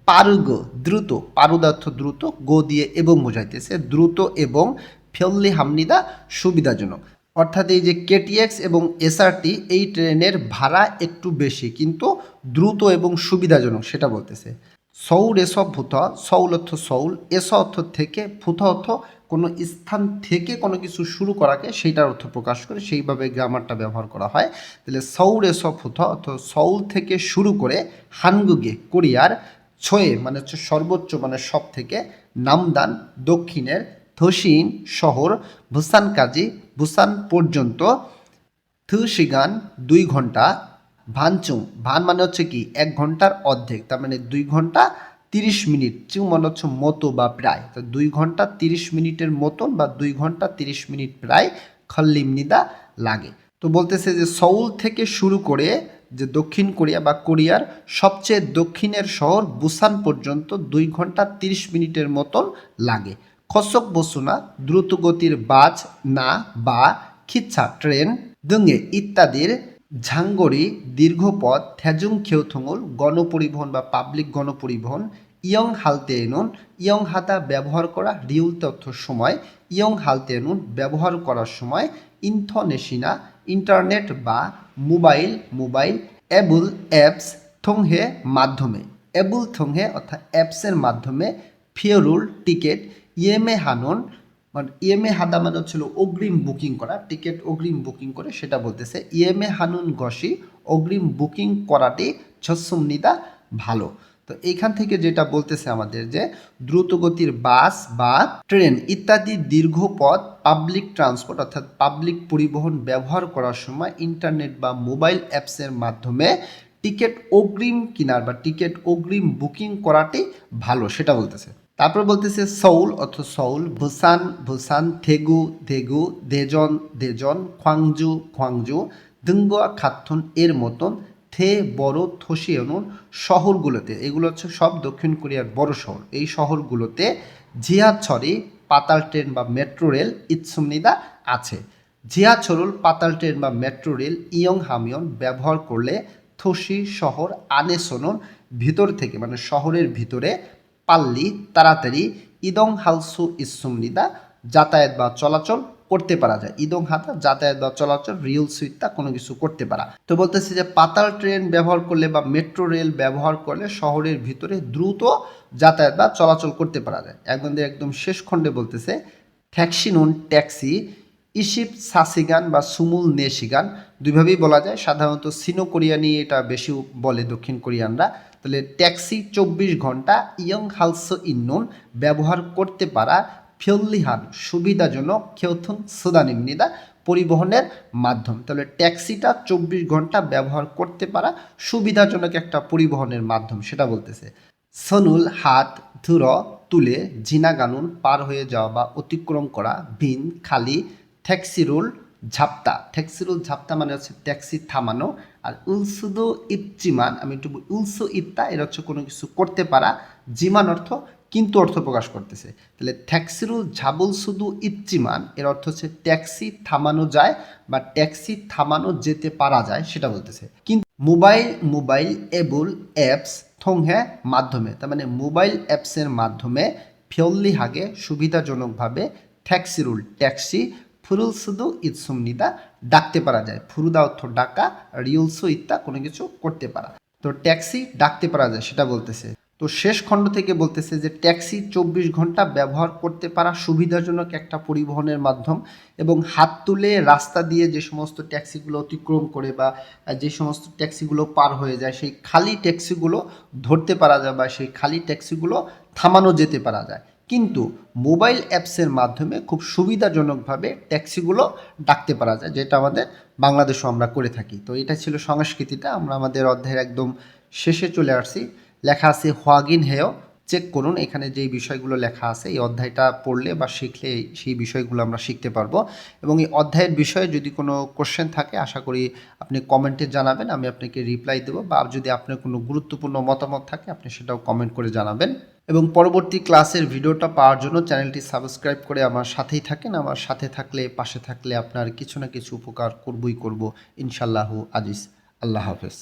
পারুগ দ্রুত, পারুদ অর্থ দ্রুত, গো দিয়ে এবং বোঝাইতেছে দ্রুত এবং ফেললি হামনিদা সুবিধাজনক। অর্থাৎ এই যে কেটিএক্স এবং এসআরটি এই ট্রেনের ভাড়া একটু বেশি কিন্তু দ্রুত এবং সুবিধাজনক সেটা বলতেছে। সৌল এসব ভূত, সৌল অর্থ সৌল, এস অর্থ থেকে, ভূত অর্থ কোনো স্থান থেকে কোনো কিছু শুরু করাকে সেইটার অর্থ প্রকাশ করে, সেইভাবে গ্রামারটা ব্যবহার করা হয়। তাহলে সৌর এসব ভূত অর্থ সৌল থেকে শুরু করে, হানগুগে কোরিয়ার, ছয়ে মানে হচ্ছে সর্বোচ্চ মানে সব থেকে, নামদান দক্ষিণের, থসিন শহর, ভুসান কাজি ভুসান পর্যন্ত, থুশিগান 2 ঘন্টা, ভানচুং ভান মানে হচ্ছে কি 1 ঘন্টার অর্ধেক, তার মানে 2 ঘন্টা 30 মিনিট, চুং মানে হচ্ছে মতো বা প্রায়, তো 2 ঘন্টা 30 মিনিটের মতন বা 2 ঘন্টা 30 মিনিট প্রায় খল্লিমনিদা লাগে। তো বলতেছে যে সৌল থেকে শুরু করে যে দক্ষিণ কোরিয়া বা কোরিয়ার সবচেয়ে দক্ষিণের শহর বুসান পর্যন্ত 2 ঘন্টা 30 মিনিটের মতন লাগে। খসক বসুনা দ্রুতগতির বাস না বা খিচ্ছা ট্রেন, দঙ্গে ইত্যাদির, ঝাঙ্গরি দীর্ঘপথ, থ্যাজুং খেউথুঙুল গণপরিবহন বা পাবলিক গণপরিবহন, ইয়ং হালতে এনুন, ইয়ং হাতা ব্যবহার করা, রিউল তথ্য সময়, ইয়ং হালতে এনুন ব্যবহার করার সময়, ইনথনেশিনা ইন্টারনেট বা মোবাইল, এবুল অ্যাপস থংহে মাধ্যমে, এবুল থংহে অর্থাৎ অ্যাপসের মাধ্যমে, ফিয়রুল টিকিট, ইয়েমে হানন মানে ইএমএ হাদা মানে হচ্ছিল অগ্রিম বুকিং করা, টিকিট অগ্রিম বুকিং করে সেটা বলতেছে। ইএমএ হানুন গসি অগ্রিম বুকিং করাটি ছসুমনিদা ভালো। তো এইখান থেকে যেটা বলতেছে আমাদের যে দ্রুতগতির বাস বা ট্রেন ইত্যাদি দীর্ঘ পথ পাবলিক ট্রান্সপোর্ট অর্থাৎ পাবলিক পরিবহন ব্যবহার করার সময় ইন্টারনেট বা মোবাইল অ্যাপসের মাধ্যমে টিকিট অগ্রিম কেনার বা টিকিট অগ্রিম বুকিং করাটি ভালো সেটা বলতেছে। তারপর বলতেছে সৌল অর্থ সৌল, ভুসান, থেগু, দেজন, খোয়াংজু, দঙ্গোয়া খাথুন এর মতন, থে বড় থসিয়নুন শহরগুলোতে, এগুলো হচ্ছে সব দক্ষিণ কোরিয়ার বড় শহর, এই শহরগুলোতে জিয়াছড়ি পাতাল ট্রেন বা মেট্রো রেল ইৎসুমনিদা আছে। জিয়াছড়ুল পাতাল ট্রেন বা মেট্রো রেল ইয়ং হামিয়ন ব্যবহার করলে থসি শহর আনেসনুন ভিতর থেকে মানে শহরের ভিতরে, পাল্লি তাড়াতাড়ি, ইদং হালসু ইসুমনিদা যাতায়াত বা চলাচল করতে পারা যায়, ইদং হাতা যাতায়াত বা চলাচল, রিউল সুইতা কোনো কিছু করতে পারা। তো বলতেছে যে পাতাল ট্রেন ব্যবহার করলে বা মেট্রো রেল ব্যবহার করলে শহরের ভিতরে দ্রুত যাতায়াত বা চলাচল করতে পারা যায়। একদম শেষ খণ্ডে বলতেছে ট্যাক্সিনুন ট্যাক্সি, ইশিপ সাসিগান বা সুমুল নেশিগান দুইভাবেই বলা যায়, সাধারণত সিনো কোরিয়ানি এটা বেশি বলে দক্ষিণ কোরিয়ানরা। তাহলে ট্যাক্সি 24 ঘন্টা, ইয়ং হালস ইন্নুন ব্যবহার করতে পারা, ফিয়ল্লিহান সুবিধাজনক, খেউথুন সুদানিমনিদা পরিবহনের মাধ্যম। তাহলে ট্যাক্সিটা 24 ঘন্টা ব্যবহার করতে পারা সুবিধাজনক একটা পরিবহনের মাধ্যম সেটা বলতেছে। সনুল হাত ধুর তুলে, জিনাগানুন পার হয়ে যাওয়া বা অতিক্রম করা, ভিন খালি, ট্যাক্সিরুল ঝাপ্তা মানে হচ্ছে ট্যাক্সি থামানো, আর উলসুদু ইচ্চিমান আমি একটু উলসু ইত্তা এর হচ্ছে কোনো কিছু করতে পারা, জিমান অর্থ কিন্তু অর্থ প্রকাশ করতেছে। তাহলে ট্যাক্সিরুল ঝাবুল শুধু ইচ্চিমান এর অর্থ হচ্ছে ট্যাক্সি থামানো যায় বা ট্যাক্সি থামানো যেতে পারা যায় সেটা বলতেছে। কিন্তু মোবাইল এবুল অ্যাপস থংহে মাধ্যমে, তার মানে মোবাইল অ্যাপসের মাধ্যমে ফিয়ল্লি হাগে সুবিধাজনকভাবে ট্যাক্সি রুল ট্যাক্সি ফুরুলসুদু ইৎসুমনিদা ডাকতে পারা যায়। ফুরুদা অর্থ ডাকা, রিউলসু ইত্যা কোনো কিছু করতে পারা। তো ট্যাক্সি ডাকতে পারা যায় সেটা বলতেছে। তো শেষ খণ্ড থেকে বলতেছে যে ট্যাক্সি 24 ঘন্টা ব্যবহার করতে পারা সুবিধাজনক একটা পরিবহনের মাধ্যম, এবং হাত তুলে রাস্তা দিয়ে যে সমস্ত ট্যাক্সিগুলো অতিক্রম করে বা যে সমস্ত ট্যাক্সিগুলো পার হয়ে যায় সেই খালি ট্যাক্সিগুলো ধরতে পারা যায় বা সেই খালি ট্যাক্সিগুলো থামানো যেতে পারা যায়। কিন্তু মোবাইল অ্যাপসের মাধ্যমে খুব সুবিধাজনকভাবে ট্যাক্সিগুলো ডাকতে পারা যায়, যেটা আমাদের বাংলাদেশেও আমরা করে থাকি। তো এটা ছিল সংস্কৃতিটা। আমরা আমাদের অধ্যায়ের একদম শেষে চলে আসছি। লেখা আছে হোয়াগিন হেয়, চেক করুন এখানে যেই বিষয়গুলো লেখা আছে। এই অধ্যায়টা পড়লে বা শিখলে সেই বিষয়গুলো আমরা শিখতে পারবো। এবং এই অধ্যায়ের বিষয়ে যদি কোনো কোশ্চেন থাকে আশা করি আপনি কমেন্টে জানাবেন, আমি আপনাকে রিপ্লাই দেবো, বা যদি আপনার কোনো গুরুত্বপূর্ণ মতামত থাকে আপনি সেটাও কমেন্ট করে জানাবেন। এবং পরবর্তী ক্লাসের ভিডিওটা পাওয়ার জন্য চ্যানেলটি সাবস্ক্রাইব করে আমার সাথেই থাকেন। আমার সাথে থাকলে, পাশে থাকলে আপনার কিছু না কিছু উপকার করবই করব ইনশাল্লাহু আজিজ। আল্লাহ হাফেজ।